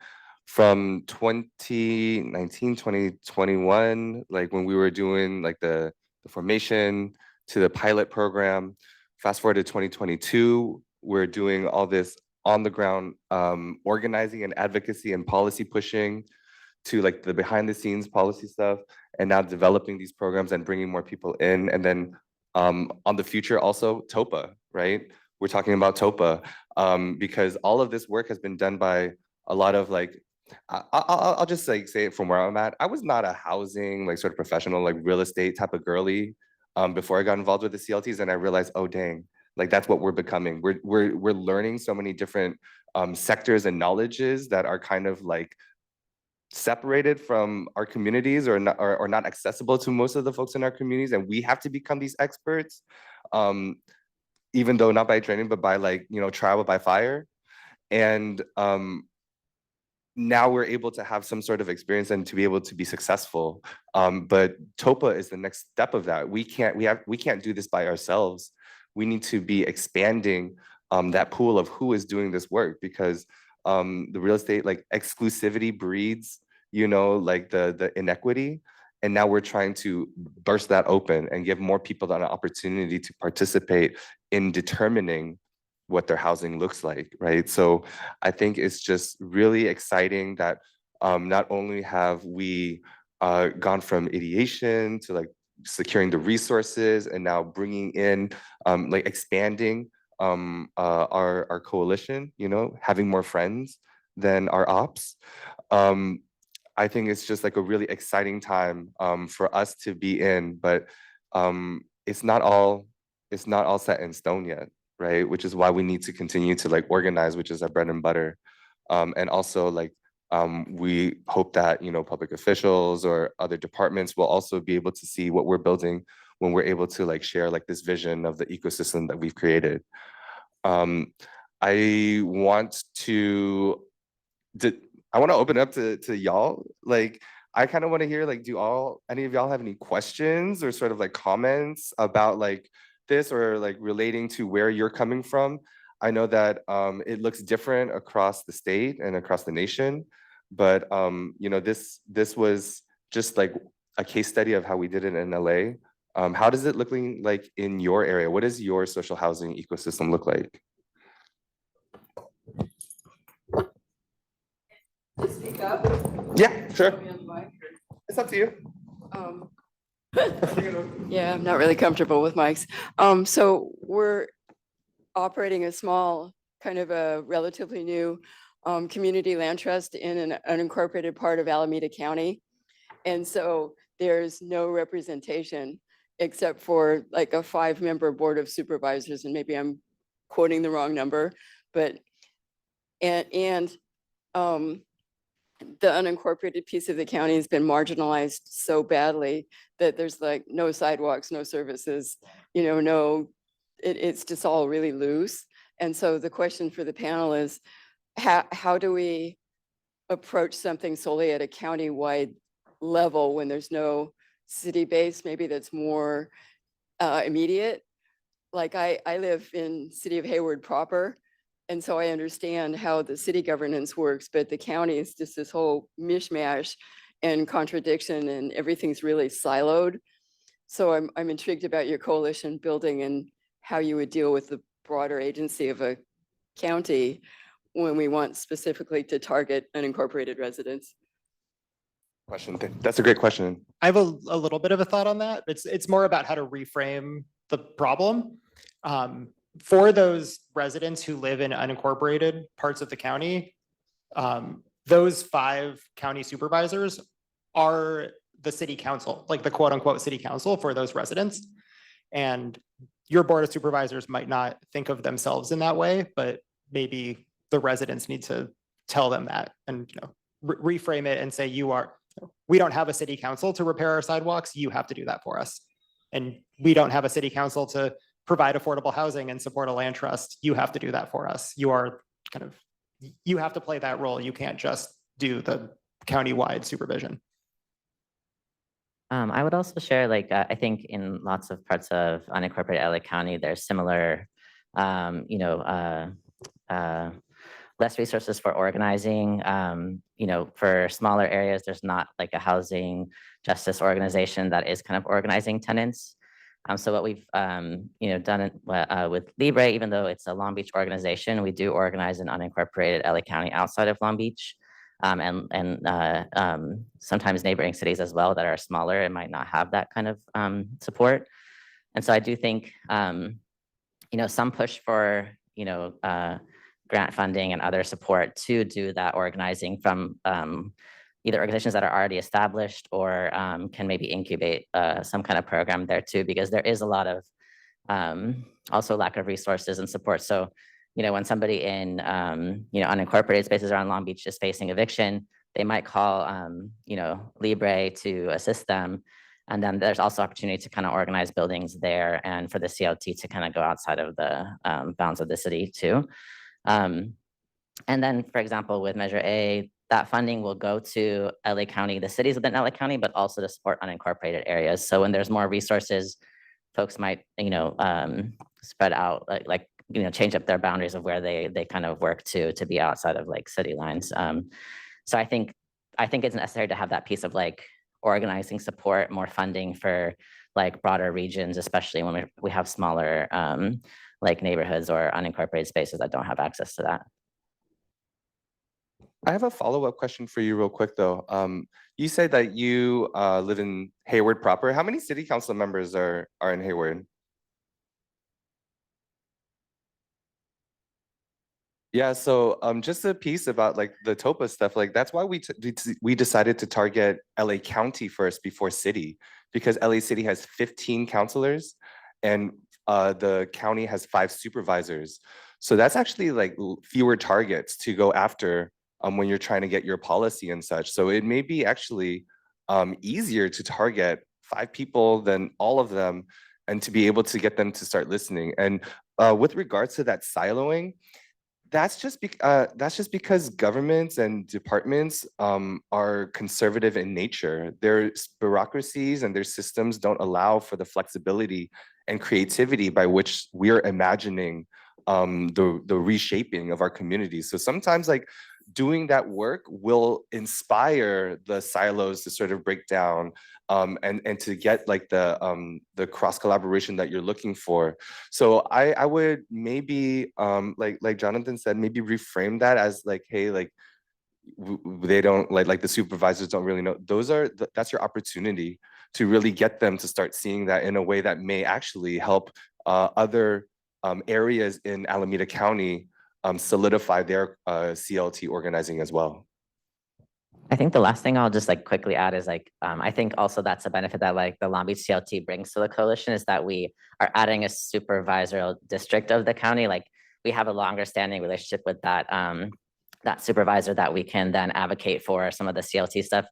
from 2019, 2021, like when we were doing like the formation to the pilot program, fast forward to 2022, we're doing all this on the ground organizing and advocacy and policy pushing to like the behind the scenes policy stuff, and now developing these programs and bringing more people in. And then on the future also TOPA, right? We're talking about TOPA because all of this work has been done by a lot of like, I'll just like say it from where I'm at. I was not a housing like sort of professional, like real estate type of girly before I got involved with the CLTs, and I realized, oh dang, like that's what we're becoming. We're learning so many different sectors and knowledges that are kind of like separated from our communities or not accessible to most of the folks in our communities, and we have to become these experts, even though not by training, but by like, you know, trial by fire. And now we're able to have some sort of experience and to be able to be successful. But TOPA is the next step of that. We can't do this by ourselves. We need to be expanding that pool of who is doing this work, because the real estate like exclusivity breeds, you know, like the inequity. And now we're trying to burst that open and give more people an opportunity to participate in determining what their housing looks like, right? So I think it's just really exciting that not only have we gone from ideation to like securing the resources and now bringing in, like expanding our coalition, you know, having more friends than our ops. I think it's just like a really exciting time for us to be in, but it's not all set in stone yet, right? Which is why we need to continue to like organize, which is our bread and butter. And also like we hope that, you know, public officials or other departments will also be able to see what we're building when we're able to like share like this vision of the ecosystem that we've created. I want to open up to y'all. Like, I kind of want to hear, like, do any of y'all have any questions or sort of like comments about like this, or like relating to where you're coming from? I know that it looks different across the state and across the nation, but you know, this was just like a case study of how we did it in LA. How does it look like in your area? What does your social housing ecosystem look like? Speak up. Yeah, sure. It's up to you. Yeah, I'm not really comfortable with mics. So we're operating a small, kind of a relatively new community land trust in an unincorporated part of Alameda County. And so there's no representation except for like a 5-member board of supervisors, and maybe I'm quoting the wrong number, but the unincorporated piece of the county has been marginalized so badly that there's like no sidewalks, no services, you know, it's just all really loose. And so the question for the panel is, how do we approach something solely at a county-wide level when there's no city base, maybe that's more immediate? Like I live in city of Hayward proper, and so I understand how the city governance works, but the county is just this whole mishmash and contradiction, and everything's really siloed. So I'm intrigued about your coalition building and how you would deal with the broader agency of a county when we want specifically to target unincorporated residents. Question. That's a great question. I have a little bit of a thought on that. It's more about how to reframe the problem. For those residents who live in unincorporated parts of the county, those 5 county supervisors are the city council, like the quote unquote city council for those residents. And your board of supervisors might not think of themselves in that way, but maybe the residents need to tell them that and, you know, reframe it and say, We don't have a city council to repair our sidewalks. You have to do that for us. And we don't have a city council to provide affordable housing and support a land trust. You have to do that for us. You are kind of, you have to play that role. You can't just do the county-wide supervision. I would also share, like, I think in lots of parts of unincorporated LA County, there's similar, less resources for organizing. For smaller areas, there's not like a housing justice organization that is kind of organizing tenants. So what we've, done with LIBRE, even though it's a Long Beach organization, we do organize in unincorporated LA County outside of Long Beach. Sometimes neighboring cities as well that are smaller and might not have that kind of support. And so I do think, some push for, grant funding and other support to do that organizing from either organizations that are already established or can maybe incubate some kind of program there too, because there is a lot of also lack of resources and support. So when somebody in, unincorporated spaces around Long Beach is facing eviction, they might call, LIBRE to assist them. And then there's also opportunity to kind of organize buildings there and for the CLT to kind of go outside of the bounds of the city too. And then, for example, with Measure A, that funding will go to LA County, the cities within LA County, but also to support unincorporated areas. So when there's more resources, folks might, spread out, change up their boundaries of where they kind of work to be outside of like city lines. So I think it's necessary to have that piece of like organizing support, more funding for like broader regions, especially when we have smaller like neighborhoods or unincorporated spaces that don't have access to that. I have a follow-up question for you real quick though. You said that you live in Hayward proper. How many city council members are in Hayward? Yeah, so just a piece about like the TOPA stuff, like that's why we decided to target LA County first before city, because LA City has 15 counselors and the county has 5 supervisors. So that's actually like fewer targets to go after when you're trying to get your policy and such. So it may be actually easier to target 5 people than all of them and to be able to get them to start listening. And with regards to that siloing, that's just because governments and departments are conservative in nature. Their bureaucracies and their systems don't allow for the flexibility and creativity by which we're imagining the reshaping of our communities. So sometimes like doing that work will inspire the silos to sort of break down and to get like the cross collaboration that you're looking for. So I would maybe like Jonathan said, maybe reframe that as like, hey, like they don't like the supervisors don't really know. That's your opportunity to really get them to start seeing that in a way that may actually help other areas in Alameda County solidify their CLT organizing as well. I think the last thing I'll just like quickly add is like, I think also that's a benefit that like the Long Beach CLT brings to the coalition is that we are adding a supervisorial district of the county. Like we have a longer standing relationship with that, that supervisor that we can then advocate for some of the CLT stuff,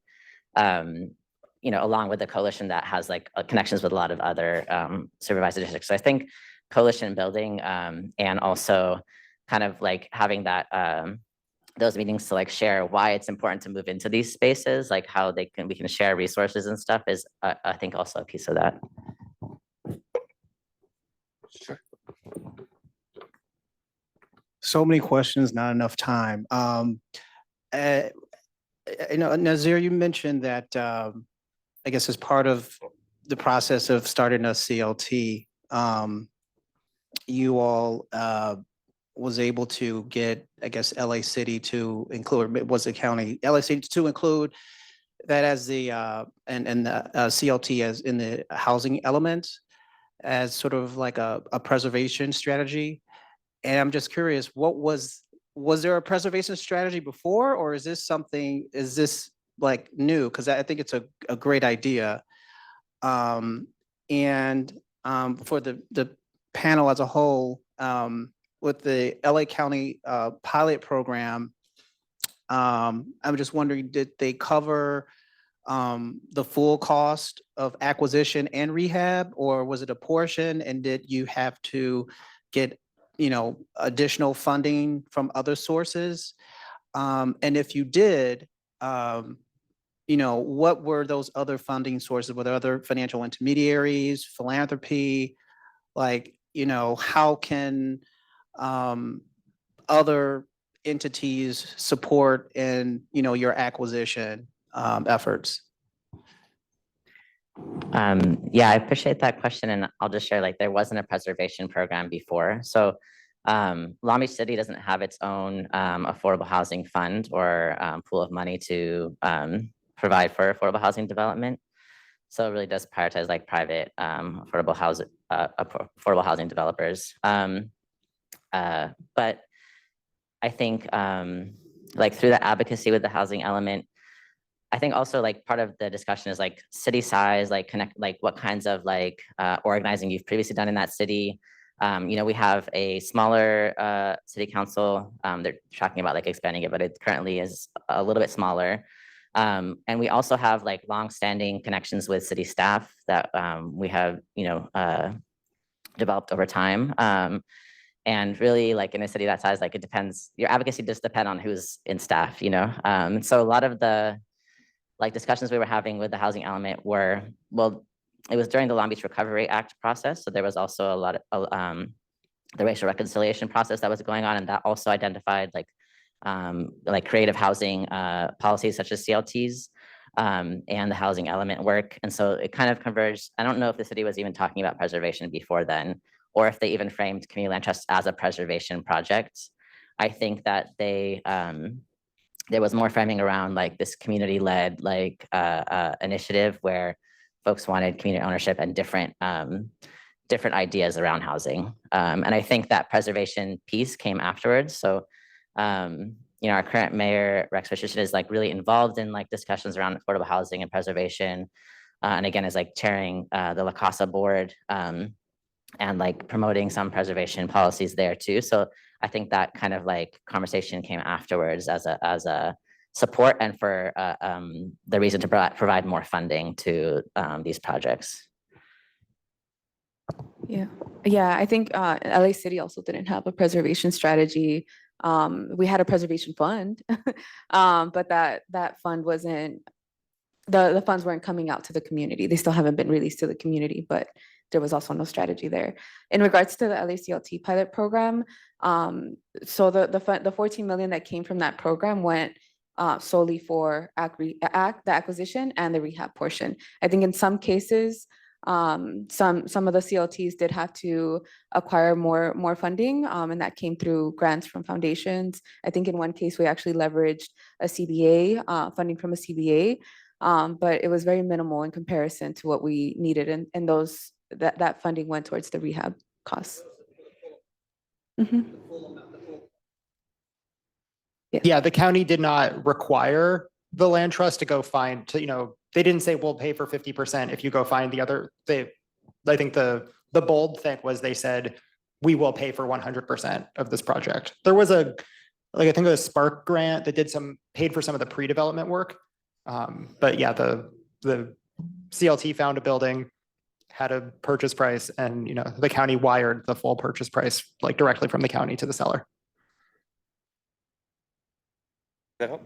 along with the coalition that has like connections with a lot of other supervisor districts. So I think coalition building and also kind of like having that those meetings to like share why it's important to move into these spaces, like how we can share resources and stuff is I think also a piece of that. Sure. So many questions, not enough time. Nazir, you mentioned that I guess as part of the process of starting a CLT, you all was able to get, I guess, LA City to include, was the county, LA City to include that as the, and the CLT as in the housing element as sort of like a preservation strategy. And I'm just curious, was there a preservation strategy before, or is this like new? Because I think it's a great idea. And for the panel as a whole, with the LA County pilot program, I'm just wondering, did they cover the full cost of acquisition and rehab, or was it a portion? And did you have to get, additional funding from other sources? And if you did, what were those other funding sources? Were there other financial intermediaries, philanthropy? How can other entities support in, your acquisition efforts? Yeah, I appreciate that question, and I'll just share, there wasn't a preservation program before. So Long Beach City doesn't have its own affordable housing fund or pool of money to provide for affordable housing development. So it really does prioritize private affordable housing developers. But I think through the advocacy with the housing element, I think also part of the discussion is city size, what kinds of organizing you've previously done in that city. We have a smaller city council. They're talking about expanding it, but it currently is a little bit smaller. And we also have longstanding connections with city staff that we have, developed over time. And really, in a city that size, it depends. Your advocacy does depend on who's in staff, So a lot of the discussions we were having with the housing element were, it was during the Long Beach Recovery Act process. So there was also a lot of the racial reconciliation process that was going on, and that also identified creative housing policies such as CLTs and the housing element work. And so it kind of converged. I don't know if the city was even talking about preservation before then, or if they even framed community land trust as a preservation project. I think that there was more framing around this community-led initiative where folks wanted community ownership and different ideas around housing. And I think that preservation piece came afterwards. So our current mayor, Rex Richardson, is really really in discussions around affordable housing and preservation. And again, is chairing the LACAHSA board and promoting some preservation policies there too. So I think that kind of conversation came afterwards as a support and for the reason to provide more funding to these projects. Yeah, I think LA City also didn't have a preservation strategy. We had a preservation fund, but that fund wasn't, the funds weren't coming out to the community. They still haven't been released to the community, but there was also no strategy there. In regards to the LACLT pilot program, so the 14 million that came from that program went solely for the acquisition and the rehab portion. I think in some cases, some of the CLTs did have to acquire more funding, and that came through grants from foundations. I think in one case we actually leveraged a CBA, funding from a CBA, but it was very minimal in comparison to what we needed, and that funding went towards the rehab costs. Yeah, the county did not require the land trust to go find, they didn't say we'll pay for 50% if you go find the other. I think the bold thing was they said we will pay for 100% of this project. There was I think it was a Spark grant that paid for some of the pre-development work. But yeah, the CLT found a building, had a purchase price, and the county wired the full purchase price directly from the county to the seller. That help?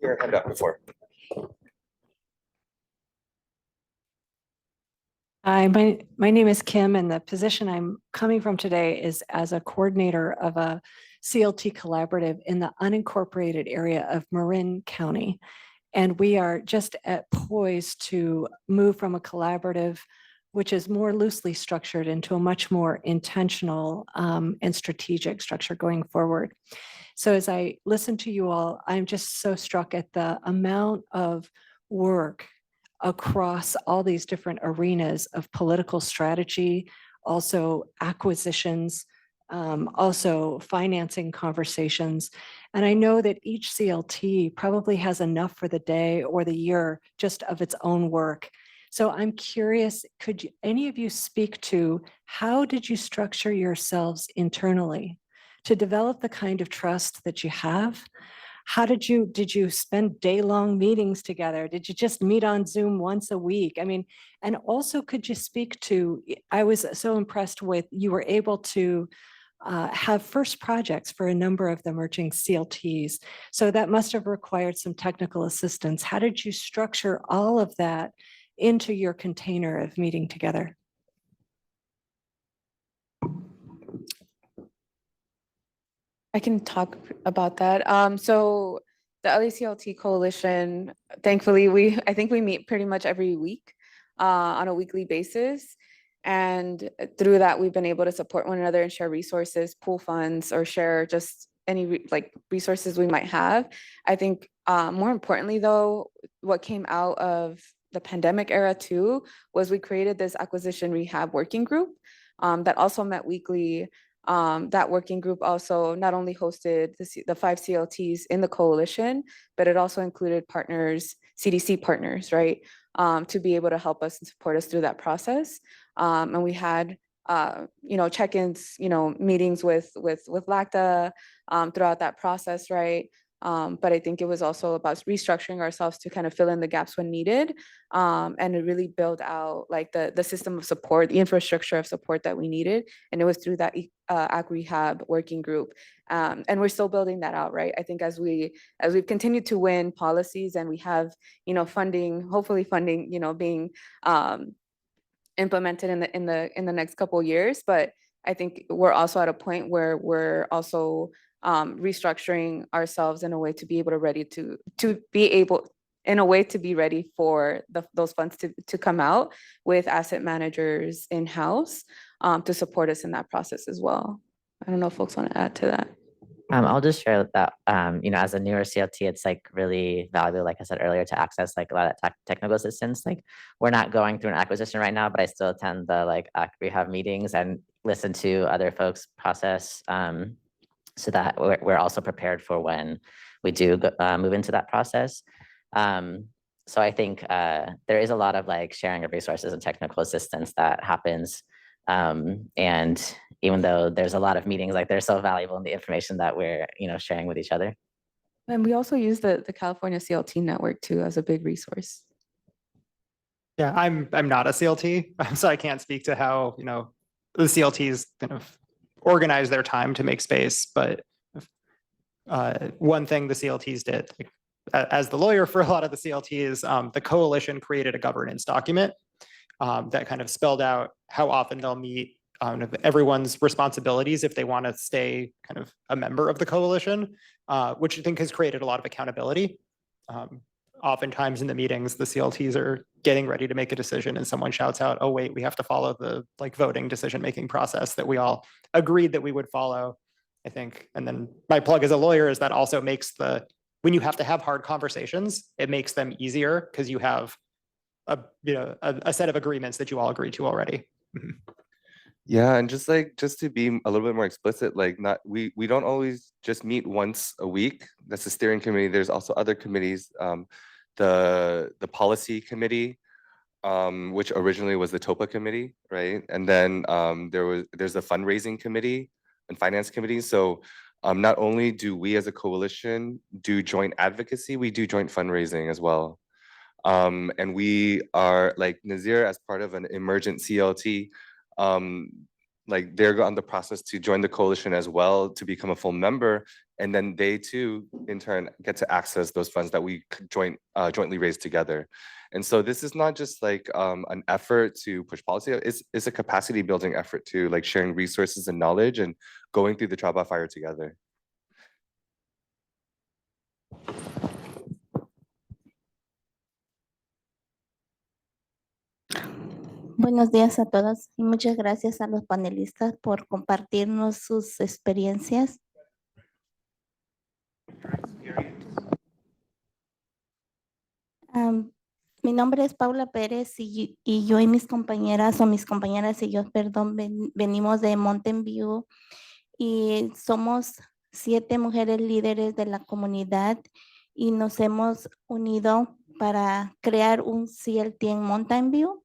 Your hand up before. Hi, my name is Kim, and the position I'm coming from today is as a coordinator of a CLT collaborative in the unincorporated area of Marin County. And we are just poised to move from a collaborative, which is more loosely structured, into a much more intentional and strategic structure going forward. So as I listen to you all, I'm just so struck at the amount of work across all these different arenas of political strategy, also acquisitions, also financing conversations. And I know that each CLT probably has enough for the day or the year just of its own work. So I'm curious, any of you speak to how did you structure yourselves internally to develop the kind of trust that you have? How did you spend day-long meetings together? Did you just meet on Zoom once a week? I mean, and also could you speak to, I was so impressed with, you were able to have first projects for a number of the emerging CLTs. So that must have required some technical assistance. How did you structure all of that into your container of meeting together? I can talk about that. So the LACLT Coalition, thankfully, I think we meet pretty much every week on a weekly basis. And through that, we've been able to support one another and share resources, pool funds, or share just any resources we might have. I think more importantly, though, what came out of the pandemic era too was we created this acquisition rehab working group that also met weekly. That working group also not only hosted the 5 CLTs in the coalition, but it also included partners, CDC partners, right, to be able to help us and support us through that process. And we had, check-ins, meetings with LACAHSA throughout that process, right? But I think it was also about restructuring ourselves to kind of fill in the gaps when needed, and to really build out like the system of support, the infrastructure of support that we needed. And it was through that AC Rehab working group. And we're still building that out, right? I think as we've continued to win policies and we have, funding, hopefully funding, being implemented in the next couple of years. But I think we're also at a point where we're also restructuring ourselves in a way to be able to be ready for those funds to come out with asset managers in-house to support us in that process as well. I don't know if folks want to add to that. I'll just share that, as a newer CLT, it's like really valuable, like I said earlier, to access like a lot of technical assistance. Like we're not going through an acquisition right now, but I still attend the like rehab meetings and listen to other folks' process, so that we're also prepared for when we do move into that process. So I think there is a lot of like sharing of resources and technical assistance that happens. And even though there's a lot of meetings, like they're so valuable in the information that we're, sharing with each other. And we also use the California CLT network too as a big resource. Yeah, I'm not a CLT, so I can't speak to how, the CLTs kind of organize their time to make space. But one thing the CLTs did, like, as the lawyer for a lot of the CLTs, the coalition created a governance document that kind of spelled out how often they'll meet, everyone's responsibilities if they want to stay kind of a member of the coalition, which I think has created a lot of accountability. Oftentimes in the meetings, the CLTs are getting ready to make a decision and someone shouts out, oh, wait, we have to follow the voting decision-making process that we all agreed that we would follow, I think. And then my plug as a lawyer is that also makes when you have to have hard conversations, it makes them easier because you have a set of agreements that you all agreed to already. Yeah, and just to be a little bit more explicit, we don't always just meet once a week. That's the steering committee. There's also other committees, the policy committee, which originally was the TOPA committee, right? And then there's the fundraising committee and finance committee. So not only do we as a coalition do joint advocacy, we do joint fundraising as well. And we are like Nazir as part of an emergent CLT. They're on the process to join the coalition as well to become a full member, and then they too in turn get to access those funds that we jointly raise together. And so this is not just like an effort to push policy, it's a capacity building effort too, like sharing resources and knowledge and going through the trial by fire together. Buenos días a todos y muchas gracias a los panelistas por compartirnos sus experiencias. Mi nombre es Paula Pérez y yo y mis compañeras y yo, perdón, venimos de Mountain View y somos 7 mujeres líderes de la comunidad y nos hemos unido para crear un CLT en Mountain View.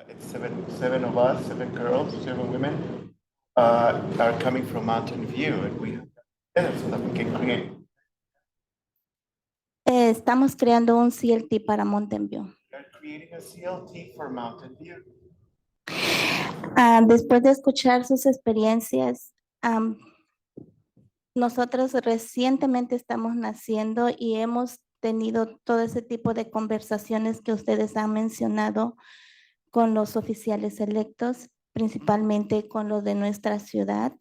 It's seven of us, 7 girls, 7 women. are coming from Mountain View, and we have so that we can create. Estamos creando un CLT para Mountain View. We are creating a CLT for Mountain View. Después de escuchar sus experiencias, nosotros recientemente estamos naciendo y hemos tenido todo ese tipo de conversaciones que ustedes han mencionado con los oficiales electos, principalmente con los de nuestra ciudad.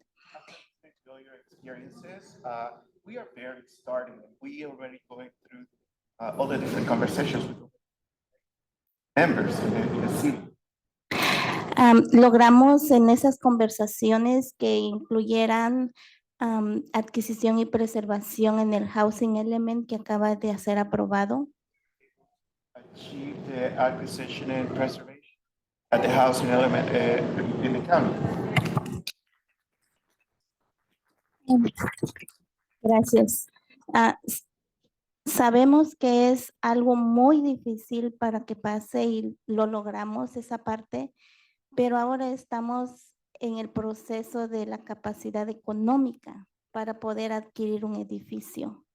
We are barely starting. We are already going through all the different conversations with members in the city. Logramos en esas conversaciones que incluyeran adquisición y preservación en el housing element que acaba de ser aprobado. Achieve the acquisition and preservation at the housing element in the county. Gracias. Sabemos que es algo muy difícil para que pase y lo logramos esa parte, pero ahora estamos en el proceso de la capacidad económica para poder adquirir un edificio.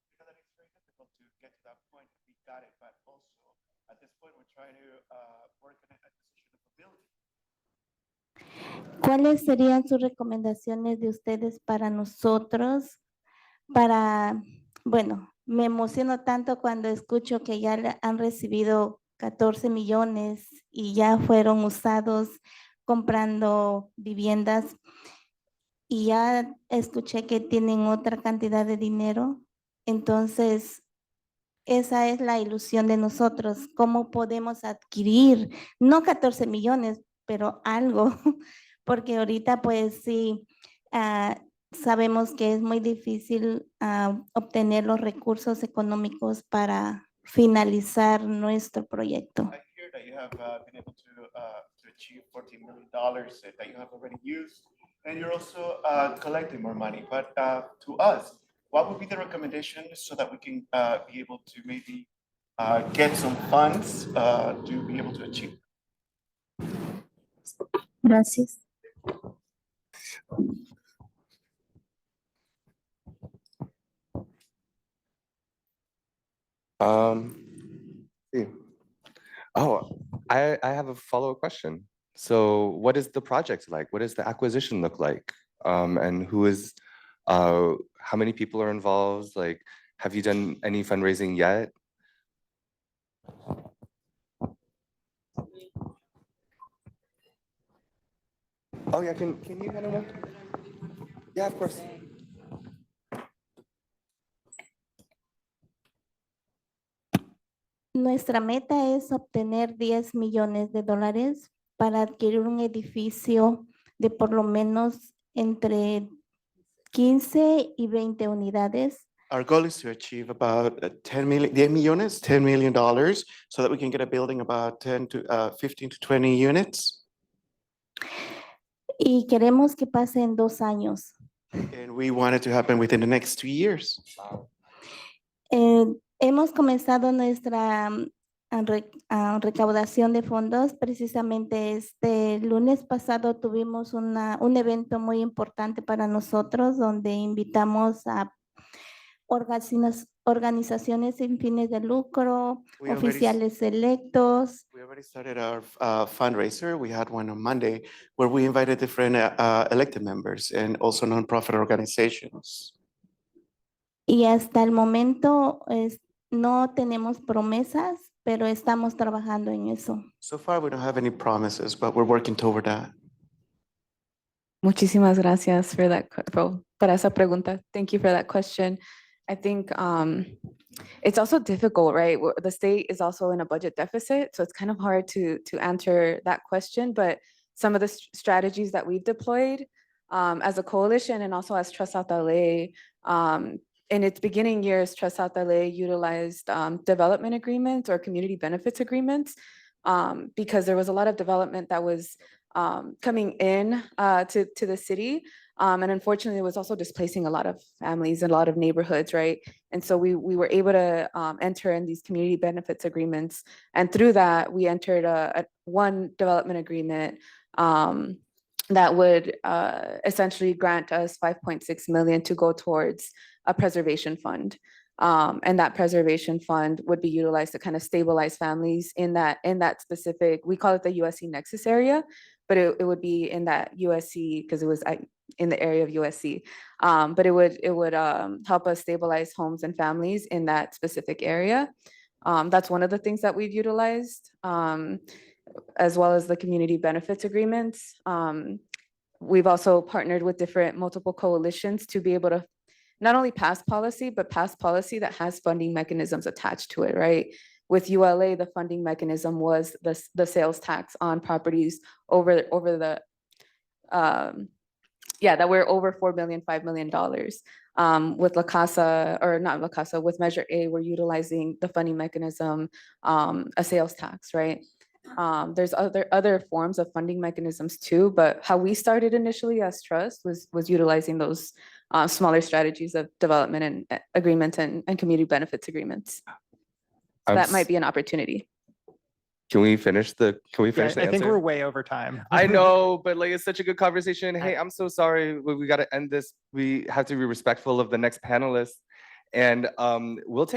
¿Cuáles serían sus recomendaciones de ustedes para nosotros? Bueno, me emociono tanto cuando escucho que ya han recibido 14 millones y ya fueron usados comprando viviendas y ya escuché que tienen otra cantidad de dinero. Entonces, esa es la ilusión de nosotros, cómo podemos adquirir, no 14 millones, pero algo, porque ahorita pues sí, sabemos que es muy difícil obtener los recursos económicos para finalizar nuestro proyecto. I hear that you have been able to achieve $14 million that you have already used, and you're also collecting more money. But to us, what would be the recommendation so that we can be able to maybe get some funds to be able to achieve? Gracias. See. Oh, I have a follow-up question. So what is the project like? What does the acquisition look like? And who is, how many people are involved? Like, have you done any fundraising yet? Oh yeah, can you hand them? Yeah, of course. Nuestra meta es obtener $10 millones para adquirir un edificio de por lo menos entre 15 y 20 unidades. Our goal is to achieve about 10 million so that we can get a building about 15 to 20 units. Y queremos que pase en 2 años. And we want it to happen within the next 2 years. Hemos comenzado nuestra recaudación de fondos. Precisamente este lunes pasado tuvimos un evento muy importante para nosotros donde invitamos a organizaciones sin fines de lucro, oficiales electos. We already started our fundraiser. We had one on Monday where we invited different elected members and also nonprofit organizations. Y hasta el momento no tenemos promesas, pero estamos trabajando en eso. So far, we don't have any promises, but we're working toward that. Muchísimas gracias for that, para esa pregunta. Thank you for that question. I think it's also difficult, right? The state is also in a budget deficit, so it's kind of hard to answer that question. But some of the strategies that we've deployed as a coalition and also as Trust South LA, in its beginning years, Trust South LA utilized development agreements or community benefits agreements because there was a lot of development that was coming in to the city. And unfortunately, it was also displacing a lot of families and a lot of neighborhoods, right? And so we were able to enter in these community benefits agreements. And through that, we entered one development agreement that would essentially grant us 5.6 million to go towards a preservation fund. And that preservation fund would be utilized to kind of stabilize families in that specific, we call it the USC Nexus area, but it would be in that USC because it was in the area of USC. But it would help us stabilize homes and families in that specific area. That's one of the things that we've utilized, as well as the community benefits agreements. We've also partnered with multiple coalitions to be able to not only pass policy, but pass policy that has funding mechanisms attached to it, right? With ULA, the funding mechanism was the sales tax on properties over the, that we're over $4 million, $5 million. With LACAHSA, or not LACAHSA, with Measure A, we're utilizing the funding mechanism, a sales tax, right? There's other forms of funding mechanisms too, but how we started initially as Trust was utilizing those smaller strategies of development and agreements and community benefits agreements. So that might be an opportunity. Can we finish the Yeah, answer? I think we're way over time. I know, but like, it's such a good conversation. Hey, I'm so sorry. We got to end this. We have to be respectful of the next panelists. And we'll take